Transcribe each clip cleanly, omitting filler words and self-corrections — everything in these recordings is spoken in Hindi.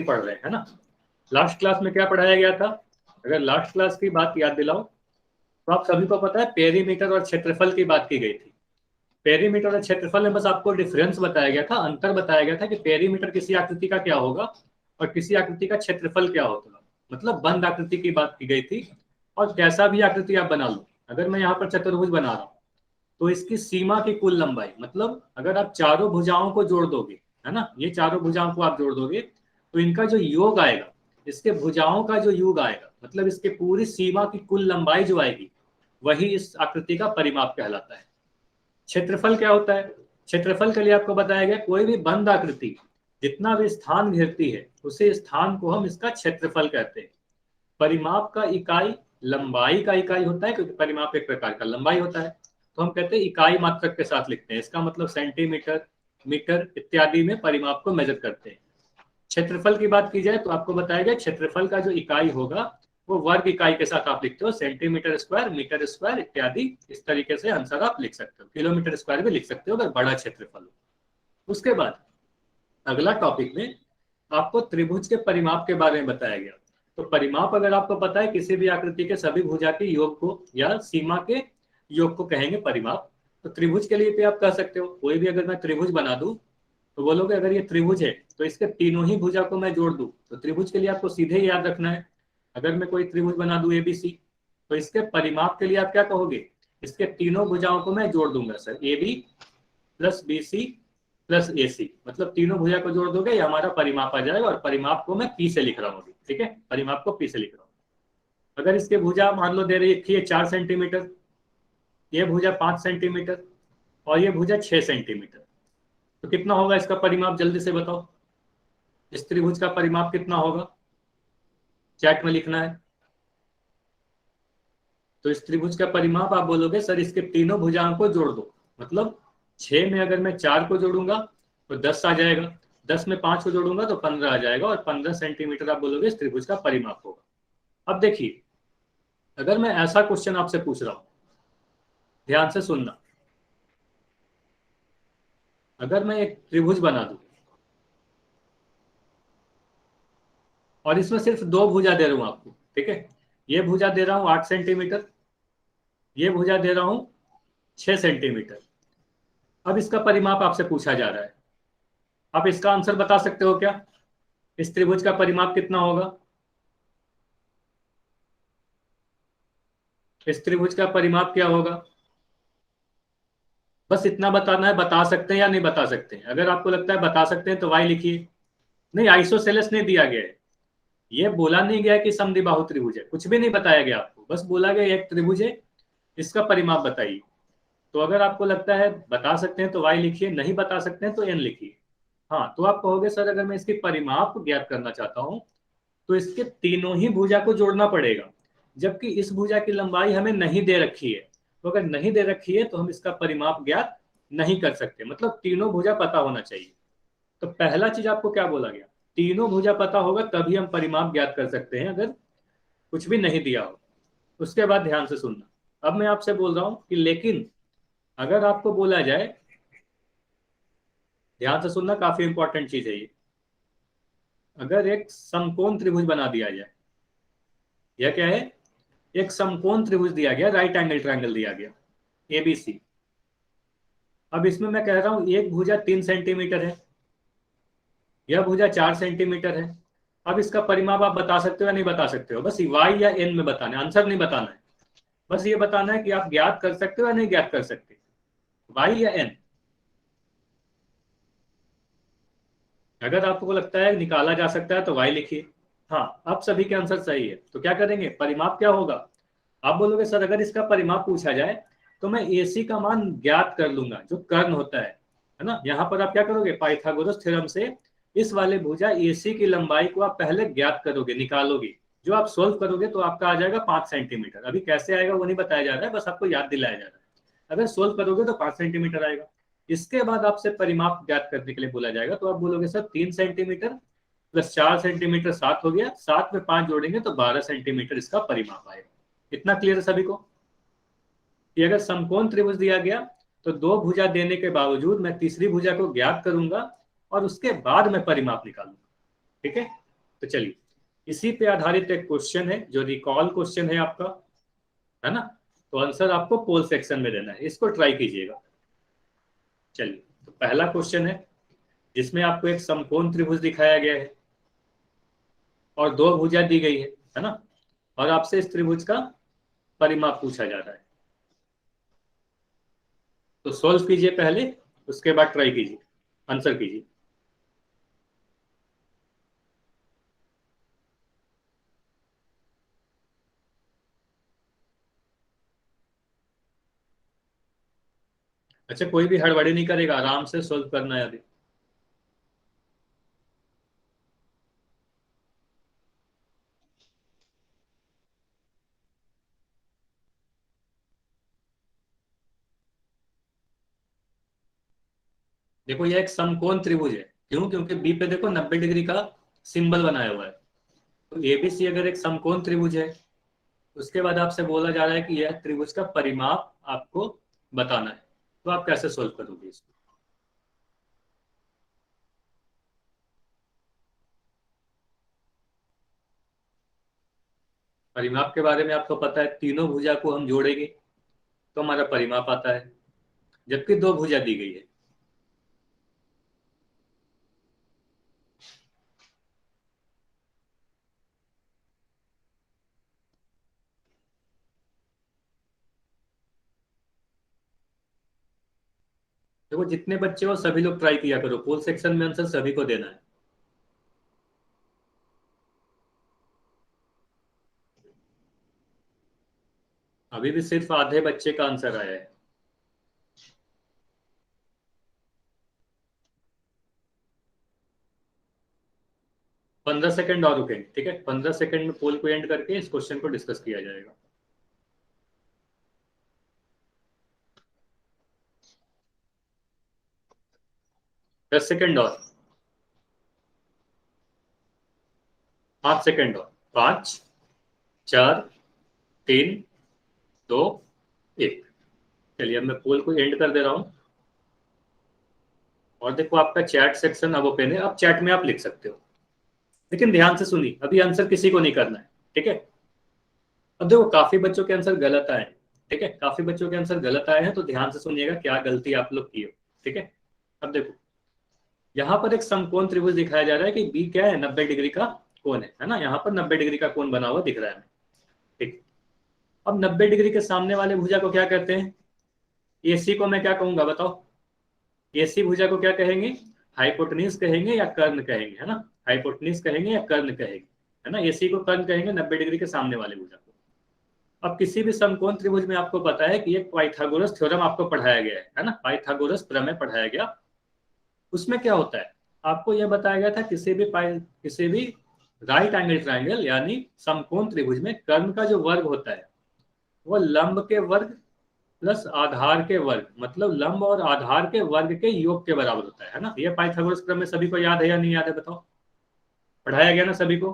पढ़ रहे हैं, है ना। लास्ट क्लास में क्या पढ़ाया गया था? अगर लास्ट क्लास की बात याद दिलाओ तो आप सभी को पता है पेरीमीटर और क्षेत्रफल की बात की गई थी। पेरीमीटर और क्षेत्रफल में बस आपको डिफरेंस बताया गया था, अंतर बताया गया था कि पेरीमीटर किसी आकृति का क्या होगा और किसी आकृति का क्षेत्रफल क्या होगा। मतलब बंद आकृति की बात की गई थी। और कैसा भी आकृति आप बना लो, अगर मैं यहाँ पर चतुर्भुज बना रहा हूँ तो इसकी सीमा की कुल लंबाई, मतलब अगर आप चारों भुजाओं को जोड़ दोगे, है ना, ये चारों भुजाओं को आप जोड़ दोगे तो इनका जो योग आएगा, इसके भुजाओं का जो योग आएगा, मतलब इसके पूरी सीमा की कुल लंबाई जो आएगी, वही इस आकृति का परिमाप कहलाता है। क्षेत्रफल क्या होता है? क्षेत्रफल के लिए आपको बताया गया कोई भी बंद आकृति जितना भी स्थान घेरती है उसे स्थान को हम इसका क्षेत्रफल कहते हैं। परिमाप का इकाई लंबाई का इकाई होता है, क्योंकि परिमाप एक प्रकार का लंबाई होता है, तो हम कहते हैं इकाई मात्रक के साथ लिखते हैं। इसका मतलब सेंटीमीटर, मीटर इत्यादि में परिमाप को मेजर करते हैं। क्षेत्रफल की बात की जाए तो आपको बताया गया क्षेत्रफल का जो इकाई होगा वो वर्ग इकाई के साथ आप लिखते हो, सेंटीमीटर स्क्वायर, मीटर स्क्वायर इत्यादि। इस तरीके से आंसर आप लिख सकते हो, किलोमीटर स्क्वायर भी लिख सकते हो अगर बड़ा क्षेत्रफल हो। उसके बाद अगला टॉपिक में आपको त्रिभुज के परिमाप के बारे में बताया गया। तो परिमाप अगर आपको पता है किसी भी आकृति के सभी भुजा के योग को या सीमा के योग को कहेंगे परिमाप। तो त्रिभुज के लिए भी आप कह सकते हो, कोई भी अगर मैं त्रिभुज बना दूं तो बोलोगे अगर ये त्रिभुज है तो इसके तीनों ही भुजा को मैं जोड़ दूं। तो त्रिभुज के लिए आपको सीधे याद रखना है, अगर मैं कोई त्रिभुज बना दूं एबीसी तो इसके परिमाप के लिए आप क्या कहोगे? इसके तीनों भुजाओं को मैं जोड़ दूंगा sir, A B plus B C plus A C, मतलब तीनों भुजा को जोड़ दोगे ये हमारा परिमाप आ जाएगा। और परिमाप को मैं पी से लिख रहा हूँ अभी, ठीक है, परिमाप को पी से लिख रहा हूँ। अगर इसके भुजा मान लो दे रही है 4 सेंटीमीटर, ये भुजा 5 सेंटीमीटर और ये भुजा 6 सेंटीमीटर, तो कितना होगा इसका परिमाप? जल्दी से बताओ, इस त्रिभुज का परिमाप कितना होगा? चैट में लिखना है। तो इस त्रिभुज का परिमाप आप बोलोगे सर इसके तीनों भुजाओं को जोड़ दो, मतलब 6 में अगर मैं 4 को जोड़ूंगा तो 10 आ जाएगा, 10 में 5 को जोड़ूंगा तो 15 आ जाएगा, और 15 सेंटीमीटर आप बोलोगे इस त्रिभुज का परिमाप होगा। अब देखिए, अगर मैं ऐसा क्वेश्चन आपसे पूछ रहा हूं, ध्यान से सुनना, अगर मैं एक त्रिभुज बना दूं और इसमें सिर्फ 2 भुजा दे रहा हूं आपको, ठीक है, ये भुजा दे रहा हूं 8 सेंटीमीटर, ये भुजा दे रहा हूं 6 सेंटीमीटर। अब इसका परिमाप आपसे पूछा जा रहा है, आप इसका आंसर बता सकते हो क्या? इस त्रिभुज का परिमाप कितना होगा? इस त्रिभुज का परिमाप क्या होगा? बस इतना बताना है, बता सकते हैं या नहीं बता सकते हैं। अगर आपको लगता है बता सकते हैं तो वाई लिखिए। नहीं, आइसोसेलेस नहीं दिया गया है, ये बोला नहीं गया कि समद्विबाहु त्रिभुज है, कुछ भी नहीं बताया गया आपको, बस बोला गया एक त्रिभुज है, इसका परिमाप बताइए। तो अगर आपको लगता है बता सकते हैं तो वाई लिखिए, नहीं बता सकते हैं तो एन लिखिए। हाँ, तो आप कहोगे सर अगर मैं इसकी परिमाप ज्ञात करना चाहता हूं तो इसके तीनों ही भुजा को जोड़ना पड़ेगा, जबकि इस भुजा की लंबाई हमें नहीं दे रखी है। तो अगर नहीं दे रखी है तो हम इसका परिमाप ज्ञात नहीं कर सकते, मतलब तीनों भुजा पता होना चाहिए। तो पहला चीज आपको क्या बोला गया? तीनों भुजा पता होगा तभी हम परिमाप ज्ञात कर सकते हैं, अगर कुछ भी नहीं दिया हो। उसके बाद ध्यान से सुनना, अब मैं आपसे बोल रहा हूं कि लेकिन अगर आपको बोला जाए, ध्यान से सुनना, काफी इंपॉर्टेंट चीज है ये, अगर एक समकोण त्रिभुज बना दिया जाए, यह क्या है? एक समकोण त्रिभुज दिया गया, राइट एंगल ट्रायंगल दिया गया एबीसी। अब इसमें मैं कह रहा हूं एक भुजा 3 सेंटीमीटर है, यह भुजा 4 सेंटीमीटर है। अब इसका परिमाप आप बता सकते हो या नहीं बता सकते हो? बस वाई या एन में बताना है, आंसर नहीं बताना है, बस ये बताना है कि आप ज्ञात कर सकते हो या नहीं ज्ञात कर सकते, वाई या एन। अगर आपको लगता है निकाला जा सकता है तो वाई लिखिए। हाँ, अब सभी के आंसर सही है, तो क्या करेंगे? परिमाप क्या होगा? आप बोलोगे सर अगर इसका परिमाप पूछा जाए तो मैं एसी का मान ज्ञात कर लूंगा, जो कर्ण होता है ना। यहाँ पर आप क्या करोगे? पाइथागोरस थ्योरम से इस वाले भुजा एसी की लंबाई को आप पहले ज्ञात करोगे, निकालोगे, जो आप सोल्व करोगे तो आपका आ जाएगा 5 सेंटीमीटर। अभी कैसे आएगा वो नहीं बताया जा रहा है, बस आपको याद दिलाया जा रहा है। अगर सोल्व करोगे तो 5 सेंटीमीटर आएगा। इसके बाद आपसे परिमाप ज्ञात करने के लिए बोला जाएगा, तो आप बोलोगे सर 3 सेंटीमीटर प्लस 4 सेंटीमीटर 7 हो गया, 7 में 5 जोड़ेंगे तो 12 सेंटीमीटर इसका परिमाप आएगा। इतना क्लियर है सभी को कि अगर समकोण त्रिभुज दिया गया तो 2 भुजा देने के बावजूद मैं तीसरी भुजा को ज्ञात करूंगा और उसके बाद मैं परिमाप निकालूंगा, ठीक है। तो चलिए, इसी पे आधारित एक क्वेश्चन है जो रिकॉल क्वेश्चन है आपका, है ना। तो आंसर आपको पोल सेक्शन में देना है, इसको ट्राई कीजिएगा। चलिए, तो पहला क्वेश्चन है जिसमें आपको एक समकोण त्रिभुज दिखाया गया है और दो भुजा दी गई है ना, और आपसे इस त्रिभुज का परिमाप पूछा जा रहा है। तो सॉल्व कीजिए पहले, उसके बाद ट्राई कीजिए, आंसर कीजिए। अच्छा, कोई भी हड़बड़ी नहीं करेगा, आराम से सॉल्व करना है अभी। देखो, ये एक समकोण त्रिभुज है, क्यों? क्योंकि बी पे देखो 90 डिग्री का सिंबल बनाया हुआ है। तो एबीसी अगर एक समकोण त्रिभुज है, उसके बाद आपसे बोला जा रहा है कि यह त्रिभुज का परिमाप आपको बताना है, तो आप कैसे सोल्व करोगे इसको? परिमाप के बारे में आपको पता है, तीनों भुजा को हम जोड़ेंगे तो हमारा परिमाप आता है, जबकि दो भुजा दी गई है। देखो, जितने बच्चे हो सभी लोग ट्राई किया करो, पोल सेक्शन में आंसर सभी को देना है। अभी भी सिर्फ आधे बच्चे का आंसर आया है। 15 सेकंड और रुकेंगे, ठीक है? 15 सेकंड में पोल को एंड करके इस क्वेश्चन को डिस्कस किया जाएगा। 10 सेकंड और, 5 सेकंड और, 5, 4, 3, 2, 1। चलिए, अब मैं पोल को एंड कर दे रहा हूँ। और देखो, आपका चैट सेक्शन अब ओपन है, अब चैट में आप लिख सकते हो, लेकिन ध्यान से सुनिए, अभी आंसर किसी को नहीं करना है, ठीक है? अब देखो, काफी बच्चों के आंसर गलत आए हैं, ठीक है? काफी बच्चों के आंसर गलत आए हैं, तो ध्यान से सुनिएगा क्या गलती आप लोग की हो, ठीक है? अब देखो, यहाँ पर एक समकोण त्रिभुज दिखाया जा रहा है कि बी क्या है, 90 डिग्री का कोण है ना, यहाँ पर 90 डिग्री का कोण बना हुआ दिख रहा है हमें, ठीक। अब 90 डिग्री के सामने वाले भुजा को क्या कहते हैं? एसी को मैं क्या कहूंगा बताओ? एसी भुजा को क्या कहेंगे? हाइपोटेन्यूज कहेंगे या कर्ण कहेंगे, है ना? हाइपोटेन्यूज कहेंगे या कर्ण कहेंगे, है ना? एसी को कर्ण कहेंगे 90 डिग्री के सामने वाले भुजा को। अब किसी भी समकोण त्रिभुज में आपको पता है कि एक पाइथागोरस थ्योरम आपको पढ़ाया गया है ना, पाइथागोरस प्रमेय पढ़ाया गया। उसमें क्या होता है, आपको यह बताया गया था किसी भी राइट एंगल ट्राइंगल यानी समकोण त्रिभुज में कर्ण का जो वर्ग होता है वो लंब के वर्ग प्लस आधार के वर्ग, मतलब लंब और आधार के वर्ग के योग के बराबर होता है ना। ये पाइथागोरस प्रमेय सभी को याद है या नहीं याद है बताओ? पढ़ाया गया ना सभी को?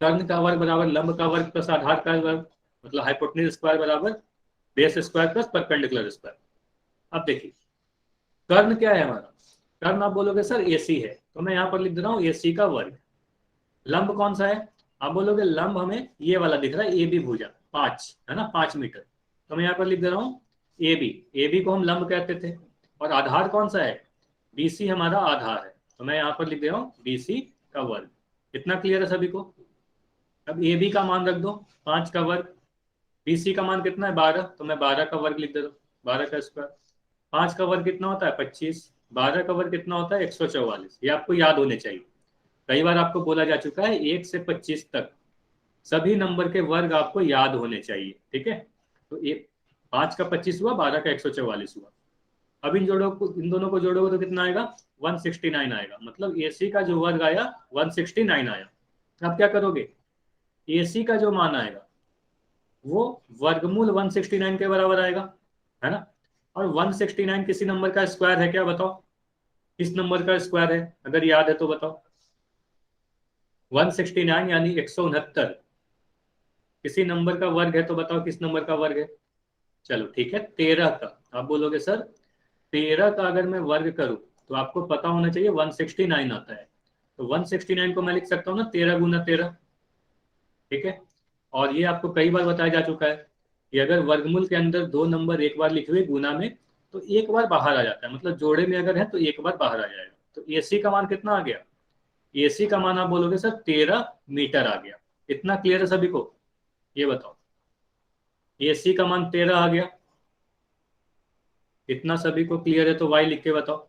कर्ण का वर्ग बराबर लंब का वर्ग प्लस आधार का वर्ग, मतलब हाइपोटेन्यूज स्क्वायर बराबर base square plus perpendicular square. अब देखिए, कर्ण क्या है हमारा? कर्ण आप बोलोगे सर एसी है, तो मैं यहाँ पर लिख दे रहा हूँ एसी का वर्ग। लंब कौन सा है? आप बोलोगे लंब हमें ये वाला दिख रहा है, ए बी भुजा 5, है ना, 5 मीटर। तो मैं यहाँ पर लिख दे रहा हूँ ए बी, ए बी को हम लंब कहते थे। और आधार कौन सा है? बीसी हमारा आधार है, तो मैं यहाँ पर लिख दे रहा हूँ बीसी का वर्ग। इतना क्लियर है सभी को? अब ए बी का मान रख दो, 5 का वर्ग। बीसी का मान कितना है? 12, तो मैं 12 का वर्ग लिख दे रहा हूँ, 12 का स्क्वायर। 5 का वर्ग कितना होता है? 25। 12 का वर्ग कितना होता है? 144। ये आपको याद होने चाहिए। कई बार आपको बोला जा चुका है 1 से 25 तक सभी नंबर के वर्ग आपको याद होने चाहिए, ठीक है? तो 5 का 25 हुआ, 12 का 144 हुआ। अब इन दोनों को जोड़ोगे तो कितना आएगा? 169 आएगा, मतलब एसी का जो वर्ग आया 169 आया। अब क्या करोगे? एसी का जो मान आएगा वो वर्गमूल 169 के बराबर आएगा, है ना? और 169 किसी नंबर का स्क्वायर है क्या बताओ? किस नंबर का स्क्वायर है अगर याद है तो बताओ? 169 यानी 169 किसी नंबर का वर्ग है, तो बताओ किस नंबर का वर्ग है? चलो ठीक है, 13 का। आप बोलोगे सर 13 का अगर मैं वर्ग करूं तो आपको पता होना चाहिए 169 आता है। तो 169 को मैं लिख सकता हूँ ना 13 गुना 13, ठीक है। और ये आपको कई बार बताया जा चुका है कि अगर वर्गमूल के अंदर दो नंबर एक बार लिखे हुए गुना में तो एक बार बाहर आ जाता है, मतलब जोड़े में अगर है तो एक बार बाहर आ जाएगा। तो एसी का मान कितना आ गया, एसी का मान आप बोलोगे सर 13 मीटर आ गया। इतना क्लियर है सभी को, ये बताओ, एसी का मान 13 आ गया, इतना सभी को क्लियर है तो वाई लिख के बताओ।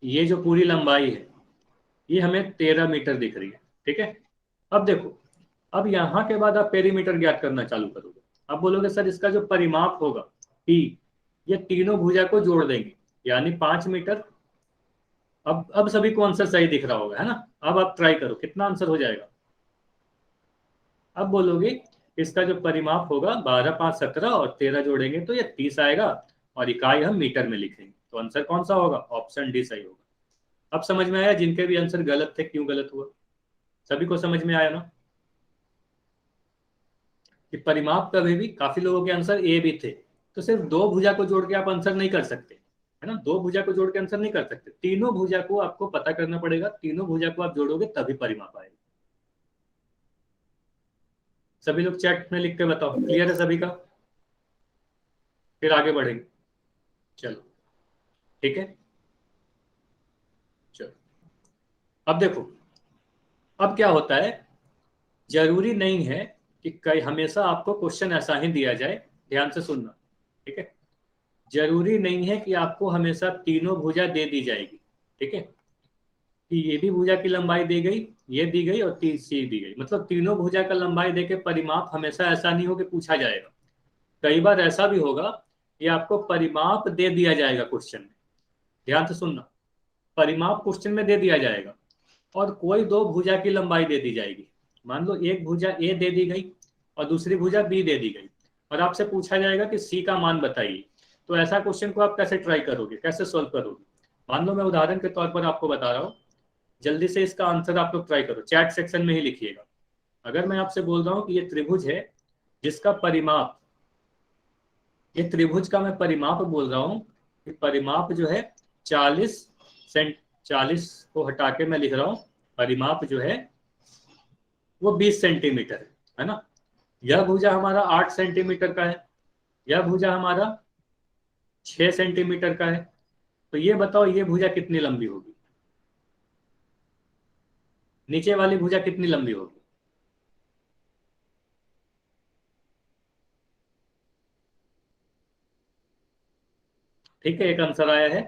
ये जो पूरी लंबाई है ये हमें 13 मीटर दिख रही है, ठीक है। अब देखो, अब यहां के बाद आप पेरीमीटर ज्ञात करना चालू करोगे। अब बोलोगे सर इसका जो परिमाप होगा पी, ये तीनों भुजा को जोड़ देंगे यानी 5 मीटर। अब सभी को आंसर सही दिख रहा होगा, है ना। अब आप ट्राई करो कितना आंसर हो जाएगा। अब बोलोगे इसका जो परिमाप होगा 12 5 17 और 13 जोड़ेंगे तो ये 30 आएगा, और इकाई हम मीटर में लिखेंगे। तो आंसर कौन सा होगा, ऑप्शन डी सही होगा। अब समझ में आया जिनके भी आंसर गलत थे क्यों गलत हुआ, सभी को समझ में आया ना कि परिमाप कभी भी, काफी लोगों के आंसर ए भी थे, तो सिर्फ दो भुजा को जोड़ के आप आंसर नहीं कर सकते, है ना। दो भुजा को जोड़ के आंसर नहीं कर सकते, तीनों भुजा को आपको पता करना पड़ेगा, तीनों भुजा को आप जोड़ोगे तभी परिमाप आएगा। सभी लोग चैट में लिख के बताओ, क्लियर है सभी का, फिर आगे बढ़ेंगे। चलो ठीक है, चलो अब देखो, अब क्या होता है, जरूरी नहीं है कि कई हमेशा आपको क्वेश्चन ऐसा ही दिया जाए, ध्यान से सुनना, ठीक है। जरूरी नहीं है कि आपको हमेशा तीनों भुजा दे दी जाएगी, ठीक है, कि ये भी भुजा की लंबाई दी गई, ये दी गई और तीसरी दी गई, मतलब तीनों भुजा का लंबाई देके परिमाप हमेशा ऐसा नहीं हो कि पूछा जाएगा। कई बार ऐसा भी होगा कि आपको परिमाप दे दिया जाएगा क्वेश्चन में, ध्यान से सुनना, परिमाप क्वेश्चन में दे दिया जाएगा और कोई दो भुजा की लंबाई दे दी जाएगी। मान लो एक भुजा ए दे दी गई और दूसरी भुजा बी दे दी गई, और आपसे पूछा जाएगा कि सी का मान बताइए। तो ऐसा क्वेश्चन को आप कैसे ट्राई करोगे, कैसे सोल्व करोगे। मान लो मैं उदाहरण के तौर पर आपको बता रहा हूँ, जल्दी से इसका आंसर आप लोग ट्राई करो, चैट सेक्शन में ही लिखिएगा। अगर मैं आपसे बोल रहा हूँ कि ये त्रिभुज है जिसका परिमाप, ये त्रिभुज का मैं परिमाप बोल रहा हूँ कि परिमाप जो है 40 को हटा के मैं लिख रहा हूँ, परिमाप जो है वो 20 सेंटीमीटर है ना। यह भुजा हमारा 8 सेंटीमीटर का है, यह भुजा हमारा 6 सेंटीमीटर का है। तो ये बताओ ये भुजा कितनी लंबी होगी, नीचे वाली भुजा कितनी लंबी होगी। ठीक है, एक आंसर आया है।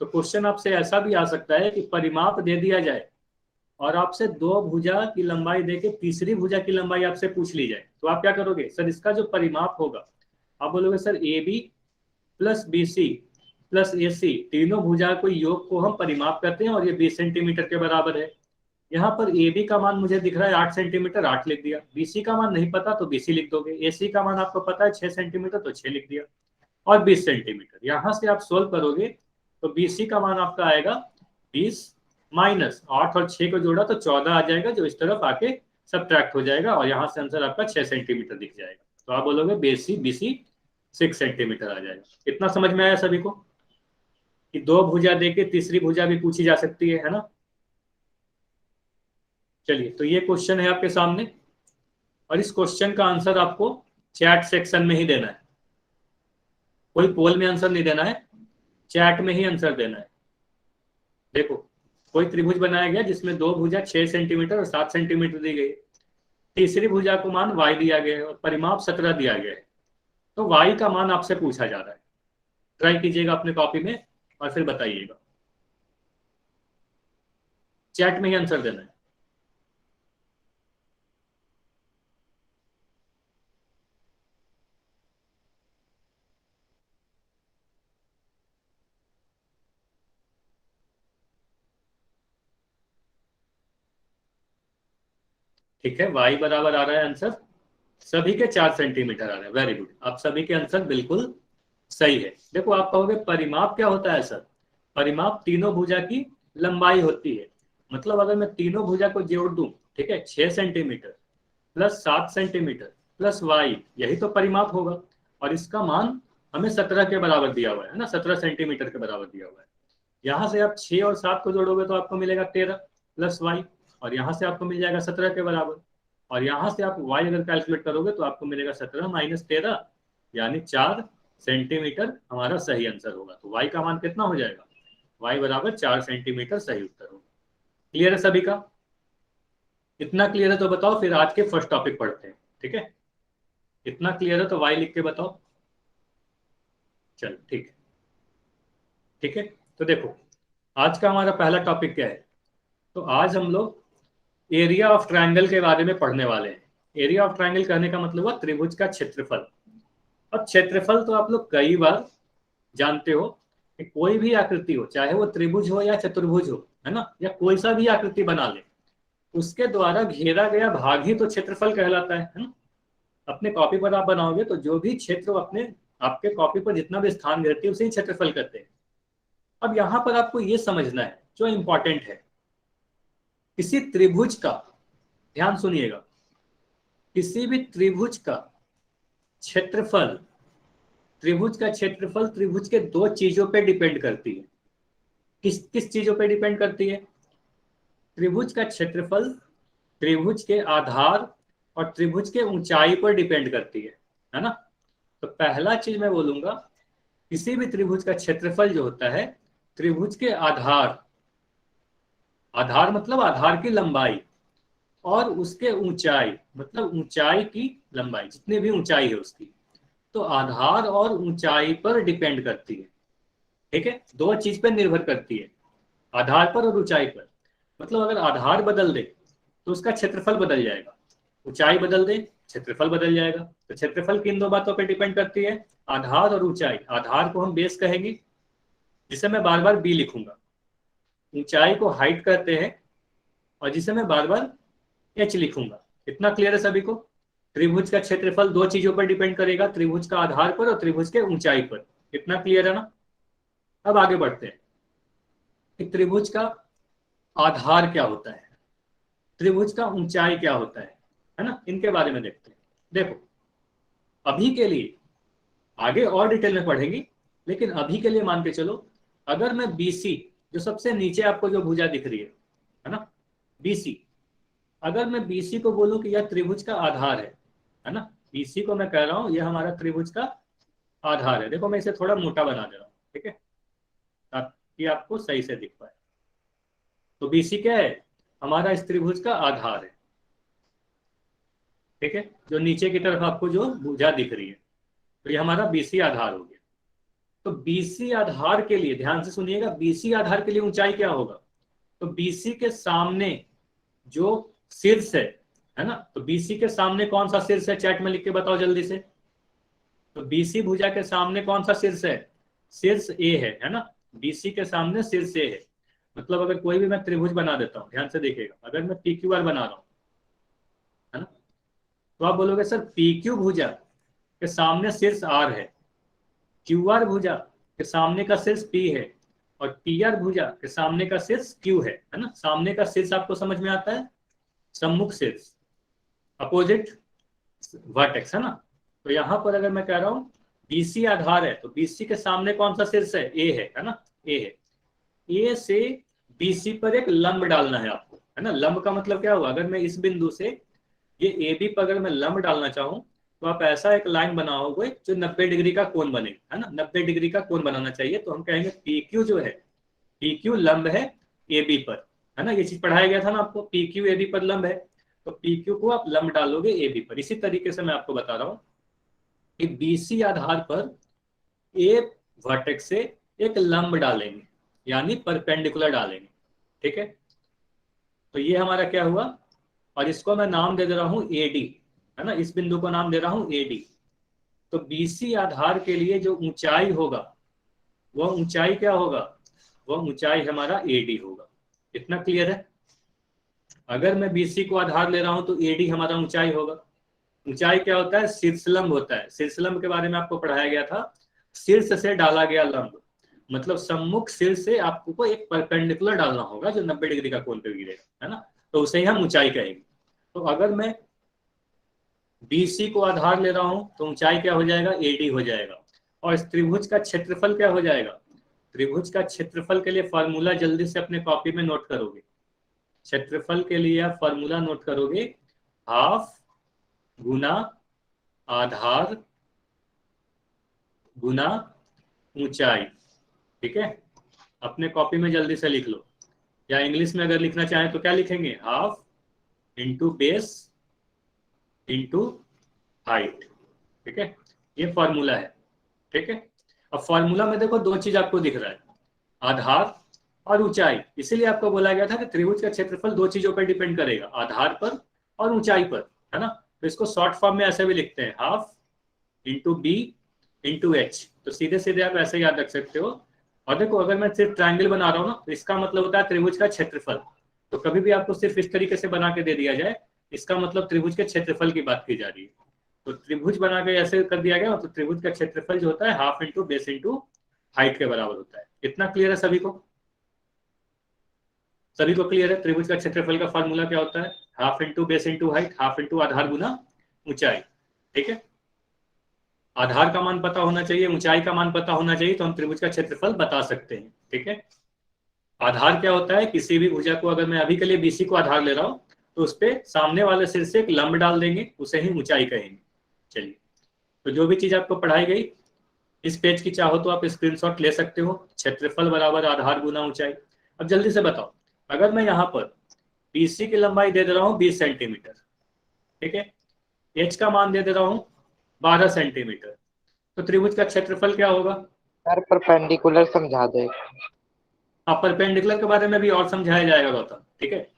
तो क्वेश्चन आपसे ऐसा भी आ सकता है कि परिमाप दे दिया जाए और आपसे दो भुजा की लंबाई देके तीसरी भुजा की लंबाई आपसे पूछ ली जाए, तो आप क्या करोगे, सर इसका जो परिमाप होगा, आप बोलोगे sir A B plus B C plus A C, तीनों भुजा को योग को हम परिमाप करते हैं और ये 20 सेंटीमीटर के बराबर है। यहाँ पर ए बी का मान मुझे दिख रहा है 8 सेंटीमीटर, 8 लिख दिया। बी सी का मान नहीं पता तो बी सी लिख दोगे। ए सी का मान आपको पता है 6 सेंटीमीटर तो 6 लिख दिया, और 20 सेंटीमीटर यहाँ से आप सोल्व करोगे तो बी सी का मान आपका आएगा 20 माइनस 8 और 6 को जोड़ा तो 14 आ जाएगा, जो इस तरफ आके सब्ट्रैक्ट हो जाएगा और यहाँ से आंसर आपका 6 सेंटीमीटर दिख जाएगा। तो आप बोलोगे बी सी 6 सेंटीमीटर आ जाएगा। इतना समझ में आया सभी को कि दो भुजा देके तीसरी भुजा भी पूछी जा सकती है ना। चलिए, तो ये क्वेश्चन है आपके सामने और इस क्वेश्चन का आंसर आपको चैट सेक्शन में ही देना है, कोई पोल में आंसर नहीं देना है, चैट में ही आंसर देना है। देखो, कोई त्रिभुज बनाया गया जिसमें दो भुजा 6 सेंटीमीटर और 7 सेंटीमीटर दी गई, तीसरी भुजा को मान y दिया गया है और परिमाप 17 दिया गया है, तो y का मान आपसे पूछा जा रहा है। ट्राई कीजिएगा अपने कॉपी में और फिर बताइएगा, चैट में ही आंसर देना है। ठीक है, y बराबर आ रहा है आंसर सभी के 4 सेंटीमीटर आ रहा है। वेरी गुड, आप सभी के आंसर बिल्कुल सही है। देखो, आप कहोगे परिमाप क्या होता है सर, परिमाप तीनों भुजा की लंबाई होती है। मतलब अगर मैं तीनों भुजा को जोड़ दूं, ठीक है, 6 centimetre plus 7 centimetre plus y, यही तो परिमाप होगा और इसका मान हमें 17 के बराबर दिया हुआ है ना, 17 सेंटीमीटर के बराबर दिया हुआ है। यहाँ से आप 6 और 7 को जोड़ोगे तो आपको मिलेगा 13 प्लस वाई, और यहाँ से आपको मिल जाएगा 17 के बराबर, और यहाँ से आप वाई अगर कैलकुलेट करोगे तो आपको मिलेगा 17 माइनस 13, यानी 4 सेंटीमीटर हमारा सही आंसर होगा। तो वाई का मान कितना हो जाएगा, वाई बराबर 4 सेंटीमीटर सही उत्तर होगा। क्लियर है सभी का? इतना क्लियर है तो बताओ, फिर आज के फर्स्ट टॉपिक पढ़ते हैं। ठीक है, इतना क्लियर है तो वाई लिख के बताओ। चलो ठीक है, ठीक है। तो देखो आज का हमारा पहला टॉपिक क्या है, तो आज हम लोग एरिया ऑफ ट्रायंगल के बारे में पढ़ने वाले हैं। एरिया ऑफ ट्रायंगल कहने का मतलब हुआ त्रिभुज का क्षेत्रफल। अब क्षेत्रफल तो आप लोग कई बार जानते हो कि कोई भी आकृति हो, चाहे वो त्रिभुज हो या चतुर्भुज हो, है ना, या कोई सा भी आकृति बना ले, उसके द्वारा घेरा गया भाग ही तो क्षेत्रफल कहलाता है ना। अपने कॉपी पर आप बनाओगे तो जो भी क्षेत्र अपने आपके कॉपी पर जितना भी स्थान घेरती है उसे ही क्षेत्रफल कहते हैं। अब यहां पर आपको ये समझना है जो इंपॉर्टेंट है, किसी त्रिभुज का, ध्यान सुनिएगा, किसी भी त्रिभुज का क्षेत्रफल, त्रिभुज का क्षेत्रफल त्रिभुज के दो चीजों पे डिपेंड करती है। किस किस चीजों पे डिपेंड करती है? त्रिभुज का क्षेत्रफल त्रिभुज के आधार और त्रिभुज के ऊंचाई पर डिपेंड करती है ना। तो पहला चीज मैं बोलूंगा, किसी भी त्रिभुज का क्षेत्रफल जो होता है त्रिभुज के आधार, आधार मतलब आधार की लंबाई, और उसके ऊंचाई मतलब ऊंचाई की लंबाई, जितनी भी ऊंचाई है उसकी, तो आधार और ऊंचाई पर डिपेंड करती है। ठीक है, दो चीज पर निर्भर करती है, आधार पर और ऊंचाई पर। मतलब अगर आधार बदल दे तो उसका क्षेत्रफल बदल जाएगा, ऊंचाई बदल दे क्षेत्रफल बदल जाएगा। तो क्षेत्रफल किन दो बातों पर डिपेंड करती है, आधार और ऊंचाई। आधार को हम बेस कहेंगे, जिसे मैं बार बार बी लिखूंगा। ऊंचाई को हाइट कहते हैं, और जिसे मैं बार बार एच लिखूंगा। इतना क्लियर है सभी को? त्रिभुज का क्षेत्रफल दो चीजों पर डिपेंड करेगा, त्रिभुज का आधार पर और त्रिभुज के ऊंचाई पर। इतना क्लियर है ना? अब आगे बढ़ते हैं कि त्रिभुज का आधार क्या होता है, त्रिभुज का ऊंचाई क्या होता है ना, इनके बारे में देखते हैं। देखो अभी के लिए, आगे और डिटेल में पढ़ेंगे, लेकिन अभी के लिए मान के चलो, अगर मैं बीसी, जो सबसे नीचे आपको जो भुजा दिख रही है ना, बीसी, अगर मैं बीसी को बोलूं कि यह त्रिभुज का आधार है ना, बीसी को मैं कह रहा हूं यह हमारा त्रिभुज का आधार है। देखो मैं इसे थोड़ा मोटा बना दे रहा हूं, ठीक है, ताकि आपको सही से दिख पाए। तो बीसी क्या है, हमारा इस त्रिभुज का आधार है। ठीक है, जो नीचे की तरफ आपको जो भुजा दिख रही है, तो ये हमारा बीसी आधार हो गया। तो बीसी आधार के लिए ध्यान से सुनिएगा, बीसी आधार के लिए ऊंचाई क्या होगा, तो बीसी के सामने जो शीर्ष है ना, तो बीसी के सामने कौन सा शीर्ष है, चैट में लिख के बताओ जल्दी से। तो बीसी भुजा के सामने कौन सा शीर्ष है, शीर्ष ए है ना। बीसी के सामने शीर्ष ए है। मतलब अगर कोई भी मैं त्रिभुज बना देता हूं, ध्यान से देखिएगा, अगर मैं पी क्यू आर बना रहा हूं, है ना, तो आप बोलोगे सर पी क्यू भुजा के सामने शीर्ष आर है, क्यू आर भुजा के सामने का शीर्ष पी है, और पी आर भुजा के सामने का शीर्ष क्यू है ना। सामने का शीर्ष आपको समझ में आता है, सम्मुख शीर्ष, अपोजिट वर्टेक्स, है ना। तो यहां पर अगर मैं कह रहा हूं बीसी आधार है, तो बीसी के सामने कौन सा शीर्ष है, ए है ना, ए है। ए से बीसी पर एक लंब डालना है आपको, है ना। लंब का मतलब क्या हुआ, अगर मैं इस बिंदु से ये ए बी पर अगर मैं लंब डालना चाहूं, तो आप ऐसा एक लाइन बनाओगे जो 90 डिग्री का कोण बनेगा, है ना। 90 डिग्री का कोण बनाना चाहिए। तो हम कहेंगे पी क्यू जो है, पी क्यू लंब है ए बी पर, है ना। ये चीज पढ़ाया गया था ना आपको, पी क्यू ए बी पर लंब है, तो पी क्यू को आप लंब डालोगे ए बी पर। इसी तरीके से मैं आपको बता रहा हूं कि बीसी आधार पर ए वर्टेक्स से एक लंब डालेंगे, यानी परपेंडिकुलर डालेंगे। ठीक है, तो ये हमारा क्या हुआ, और इसको मैं नाम दे दे रहा हूं ए डी, है ना। इस बिंदु को नाम दे रहा हूं ए डी। तो बीसी आधार के लिए जो ऊंचाई होगा, वह ऊंचाई क्या होगा, वह ऊंचाई हमारा ए डी होगा। इतना क्लियर है? अगर मैं बीसी को आधार ले रहा हूं तो ए डी हमारा ऊंचाई होगा। ऊंचाई क्या होता है, शीर्षलंब होता है। शीर्षलंब के बारे में आपको पढ़ाया गया था, शीर्ष से डाला गया लंब, मतलब सम्मुख शीर्ष से आपको एक परपेंडिकुलर डालना होगा जो 90 डिग्री का कोण पे गिरेगा, है ना। तो उसे ही हम ऊंचाई कहेंगे। तो अगर मैं बीसी को आधार ले रहा हूं तो ऊंचाई क्या हो जाएगा, एडी हो जाएगा। और इस त्रिभुज का क्षेत्रफल क्या हो जाएगा? त्रिभुज का क्षेत्रफल के लिए फॉर्मूला जल्दी से अपने कॉपी में नोट करोगे। क्षेत्रफल के लिए आप फॉर्मूला नोट करोगे, हाफ गुना आधार गुना ऊंचाई। ठीक है, अपने कॉपी में जल्दी से लिख लो, या इंग्लिश में अगर लिखना चाहें तो क्या लिखेंगे? Half into base into height. ठीक है, ये फॉर्मूला है। ठीक है, अब फॉर्मूला में देखो दो चीज आपको दिख रहा है, आधार और ऊंचाई। इसीलिए आपको बोला गया था कि त्रिभुज का क्षेत्रफल दो चीजों पर डिपेंड करेगा, आधार पर और ऊंचाई पर, है ना। तो इसको शॉर्ट फॉर्म में ऐसे भी लिखते हैं, half into B into H. तो सीधे सीधे आप ऐसे याद रख सकते हो। और देखो अगर मैं सिर्फ ट्रायंगल बना रहा हूँ ना, तो इसका मतलब होता है त्रिभुज का क्षेत्रफल। तो कभी भी आपको सिर्फ इस तरीके से बना के दे दिया जाए, इसका मतलब त्रिभुज के क्षेत्रफल की बात की जा रही है। तो त्रिभुज बना के ऐसे कर दिया गया, तो त्रिभुज का क्षेत्रफल जो होता है half into base into height के बराबर होता है। इतना क्लियर है सभी को? सभी को क्लियर है? त्रिभुज का क्षेत्रफल का फॉर्मूला क्या होता है? Half into base into height, half into आधार गुना ऊंचाई। ठीक है, आधार का मान पता होना चाहिए, ऊंचाई का मान पता होना चाहिए, तो हम त्रिभुज का क्षेत्रफल बता सकते हैं। ठीक है, आधार क्या होता है? किसी भी भुजा को, अगर मैं अभी के लिए बीसी को आधार ले रहा हूं, तो उस पर सामने वाले सिर से एक लंब डाल देंगे, उसे ही ऊंचाई कहेंगे। चलिए, तो जो भी चीज आपको पढ़ाई गई, इस पेज की चाहो तो आप स्क्रीनशॉट ले सकते हो। क्षेत्रफल बराबर आधार गुना ऊंचाई। अब जल्दी से बताओ, अगर मैं यहाँ पर बीसी की लंबाई दे दे रहा हूँ 20 सेंटीमीटर, ठीक है, एच का मान दे दे रहा हूँ 12 सेंटीमीटर, तो त्रिभुज का क्षेत्रफल क्या होगा? सर परपेंडिकुलर समझा दो। हाँ, परपेंडिकुलर के बारे में भी और समझाया जाएगा गौतम। ठीक है,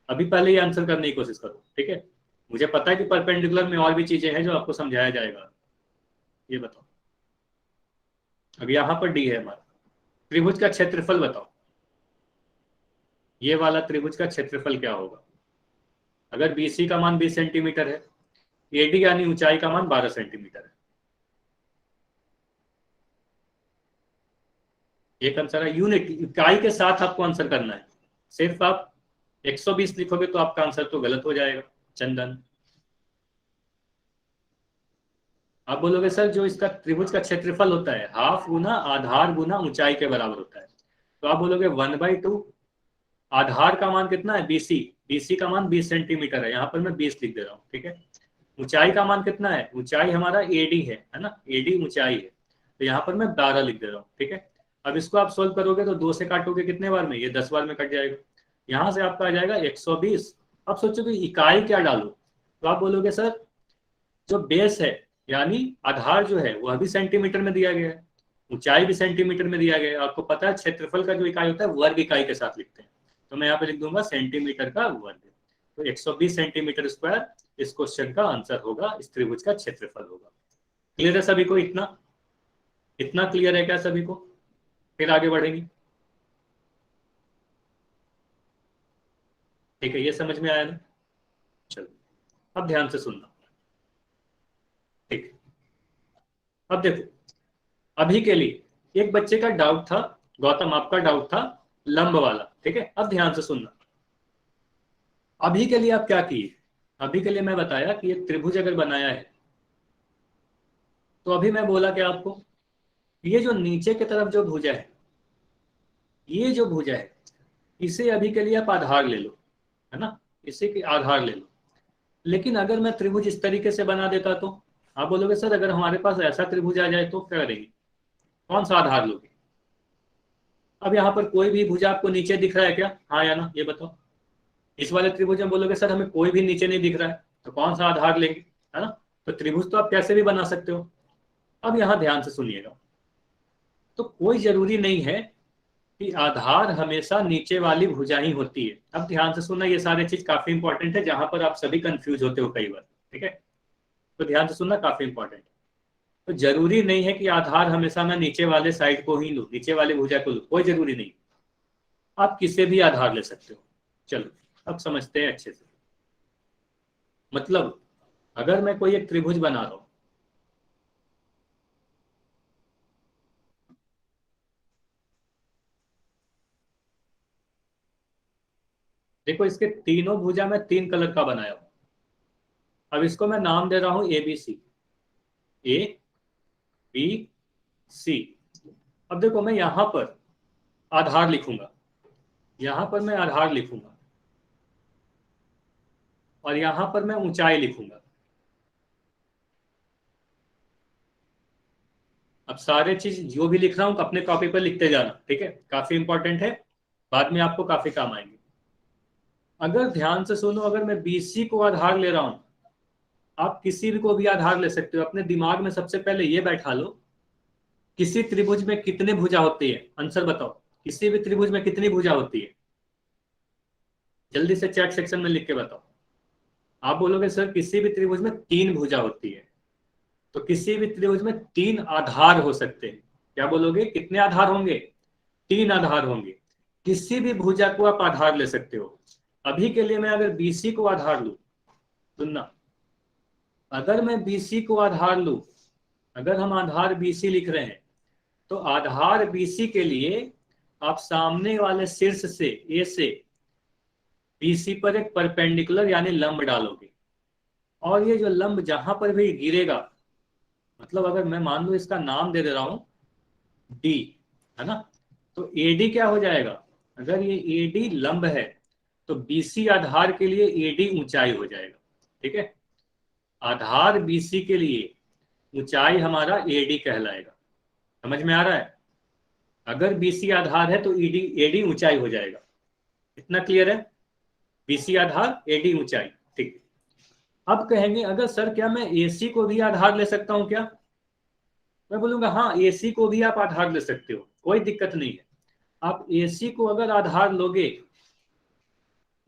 अभी पहले ये आंसर करने की कोशिश करो। ठीक है, मुझे पता है कि परपेंडिकुलर में और भी चीजें हैं जो आपको समझाया जाएगा। ये बताओ, अब यहाँ पर डी है हमारा, त्रिभुज का क्षेत्रफल बताओ। ये वाला त्रिभुज का क्षेत्रफल क्या होगा? अगर बीसी का मान 20 सेंटीमीटर है, एडी यानी ऊंचाई का मान 12 सेंटीमीटर है। एक आंसर है, यूनिट इकाई के साथ आपको आंसर करना है। सिर्फ आप 120 लिखोगे तो आपका आंसर तो गलत हो जाएगा। चंदन, आप बोलोगे सर जो इसका त्रिभुज का क्षेत्रफल होता है हाफ गुना आधार गुना ऊंचाई के बराबर होता है, तो आप बोलोगे 1/2। आधार का मान कितना है? बीसी, बीसी का मान 20 सेंटीमीटर है, यहाँ पर मैं 20 लिख दे रहा हूँ। ठीक है, ऊंचाई का मान कितना है? ऊंचाई हमारा एडी है ना, एडी ऊंचाई है, तो यहाँ पर मैं 12 लिख दे रहा हूँ। ठीक है, अब इसको आप सोल्व करोगे तो 2 से काटोगे कितने बार में? ये 10 बार में कट जाएगा। यहाँ से आपका आ जाएगा 120। अब सोचो कि इकाई क्या डालो, तो आप बोलोगे सर जो बेस है यानी आधार जो है वह भी सेंटीमीटर में दिया गया है, ऊंचाई भी सेंटीमीटर में दिया गया है। आपको पता है क्षेत्रफल का जो इकाई होता है वर्ग इकाई के साथ लिखते हैं, तो मैं यहाँ पे लिख दूंगा सेंटीमीटर का वर्ग। तो 120 सेंटीमीटर स्क्वायर इस क्वेश्चन का आंसर होगा, इस त्रिभुज का क्षेत्रफल होगा। क्लियर है सभी को? इतना इतना क्लियर है क्या सभी को? फिर आगे बढ़ेंगे। ठीक है, ये समझ में आया ना? चलो, अब ध्यान से सुनना। ठीक है, अब देखो, अभी के लिए एक बच्चे का डाउट था, गौतम आपका डाउट था लंब वाला। ठीक है, अब ध्यान से सुनना। अभी के लिए आप क्या किए? अभी के लिए मैं बताया कि एक त्रिभुज अगर बनाया है, तो अभी मैं बोला कि आपको ये जो नीचे की तरफ जो भुजा है, ये जो भुजा है, इसे अभी के लिए आप आधार ले लो, है ना, इसे की आधार ले लो। लेकिन अगर मैं त्रिभुज इस तरीके से बना देता, तो आप बोलोगे सर अगर हमारे पास ऐसा त्रिभुज आ जाए तो क्या करेंगे? कौन सा आधार लोगे? अब यहाँ पर कोई भी भुजा आपको नीचे दिख रहा है क्या? हाँ या ना, ये बताओ। इस वाले त्रिभुज में बोलोगे सर हमें कोई भी नीचे नहीं दिख रहा है, तो कौन सा आधार लेंगे, है ना। तो त्रिभुज तो आप कैसे भी बना सकते हो। अब यहाँ ध्यान से सुनिएगा, तो कोई जरूरी नहीं है कि आधार हमेशा नीचे वाली भुजा ही होती है। अब ध्यान से सुनना, ये सारे चीज काफी इंपॉर्टेंट है, जहां पर आप सभी कंफ्यूज होते हो कई बार। ठीक है, तो ध्यान से सुनना, काफी इंपॉर्टेंट है। तो जरूरी नहीं है कि आधार हमेशा मैं नीचे वाले साइड को ही लूं, नीचे वाले भुजा को लूं, कोई जरूरी नहीं। आप किसे भी आधार ले सकते हो। चलो, अब समझते हैं अच्छे से। मतलब अगर मैं कोई एक त्रिभुज बना रहा हूं, देखो इसके तीनों भुजा मैं 3 कलर का बनाया हूं। अब इसको मैं नाम दे रहा हूं ABC, A B सी। अब देखो मैं यहां पर आधार लिखूंगा, यहां पर मैं आधार लिखूंगा और यहां पर मैं ऊंचाई लिखूंगा। अब सारे चीज जो भी लिख रहा हूं अपने कॉपी पर लिखते जाना, ठीक है, काफी इंपॉर्टेंट है, बाद में आपको काफी काम आएंगे। अगर ध्यान से सुनो, अगर मैं बीसी को आधार ले रहा हूं, आप किसी भी को भी आधार ले सकते हो, अपने दिमाग में सबसे पहले ये बैठा लो, किसी त्रिभुज में कितने भुजा होती है, आंसर बताओ, किसी भी त्रिभुज में कितनी भुजा होती है, जल्दी से चैट सेक्शन में लिख के बताओ। आप बोलोगे सर किसी भी त्रिभुज में 3 भुजा होती है, तो किसी भी त्रिभुज में 3 आधार हो सकते हैं। क्या बोलोगे, कितने आधार होंगे, 3 आधार होंगे। किसी भी भुजा को आप आधार ले सकते हो। अभी के लिए मैं अगर बीसी को आधार लू, सुनना, अगर मैं बीसी को आधार लू, अगर हम आधार बीसी लिख रहे हैं, तो आधार बीसी के लिए आप सामने वाले शीर्ष से ए से बीसी पर एक परपेंडिकुलर यानी लंब डालोगे, और ये जो लंब जहां पर भी गिरेगा, मतलब अगर मैं मान लो इसका नाम दे रहा हूं डी, है ना, तो एडी क्या हो जाएगा, अगर ये एडी लंब है तो बीसी आधार के लिए एडी ऊंचाई हो जाएगा, ठीक है। आधार बीसी के लिए ऊंचाई हमारा एडी कहलाएगा, समझ में आ रहा है। अगर बीसी आधार है तो एडी एडी ऊंचाई हो जाएगा, इतना क्लियर है, बीसी आधार एडी ऊंचाई, ठीक। अब कहेंगे अगर सर क्या मैं एसी को भी आधार ले सकता हूं क्या, मैं बोलूंगा हाँ, एसी को भी आप आधार ले सकते हो, कोई दिक्कत नहीं है। आप एसी को अगर आधार लोगे,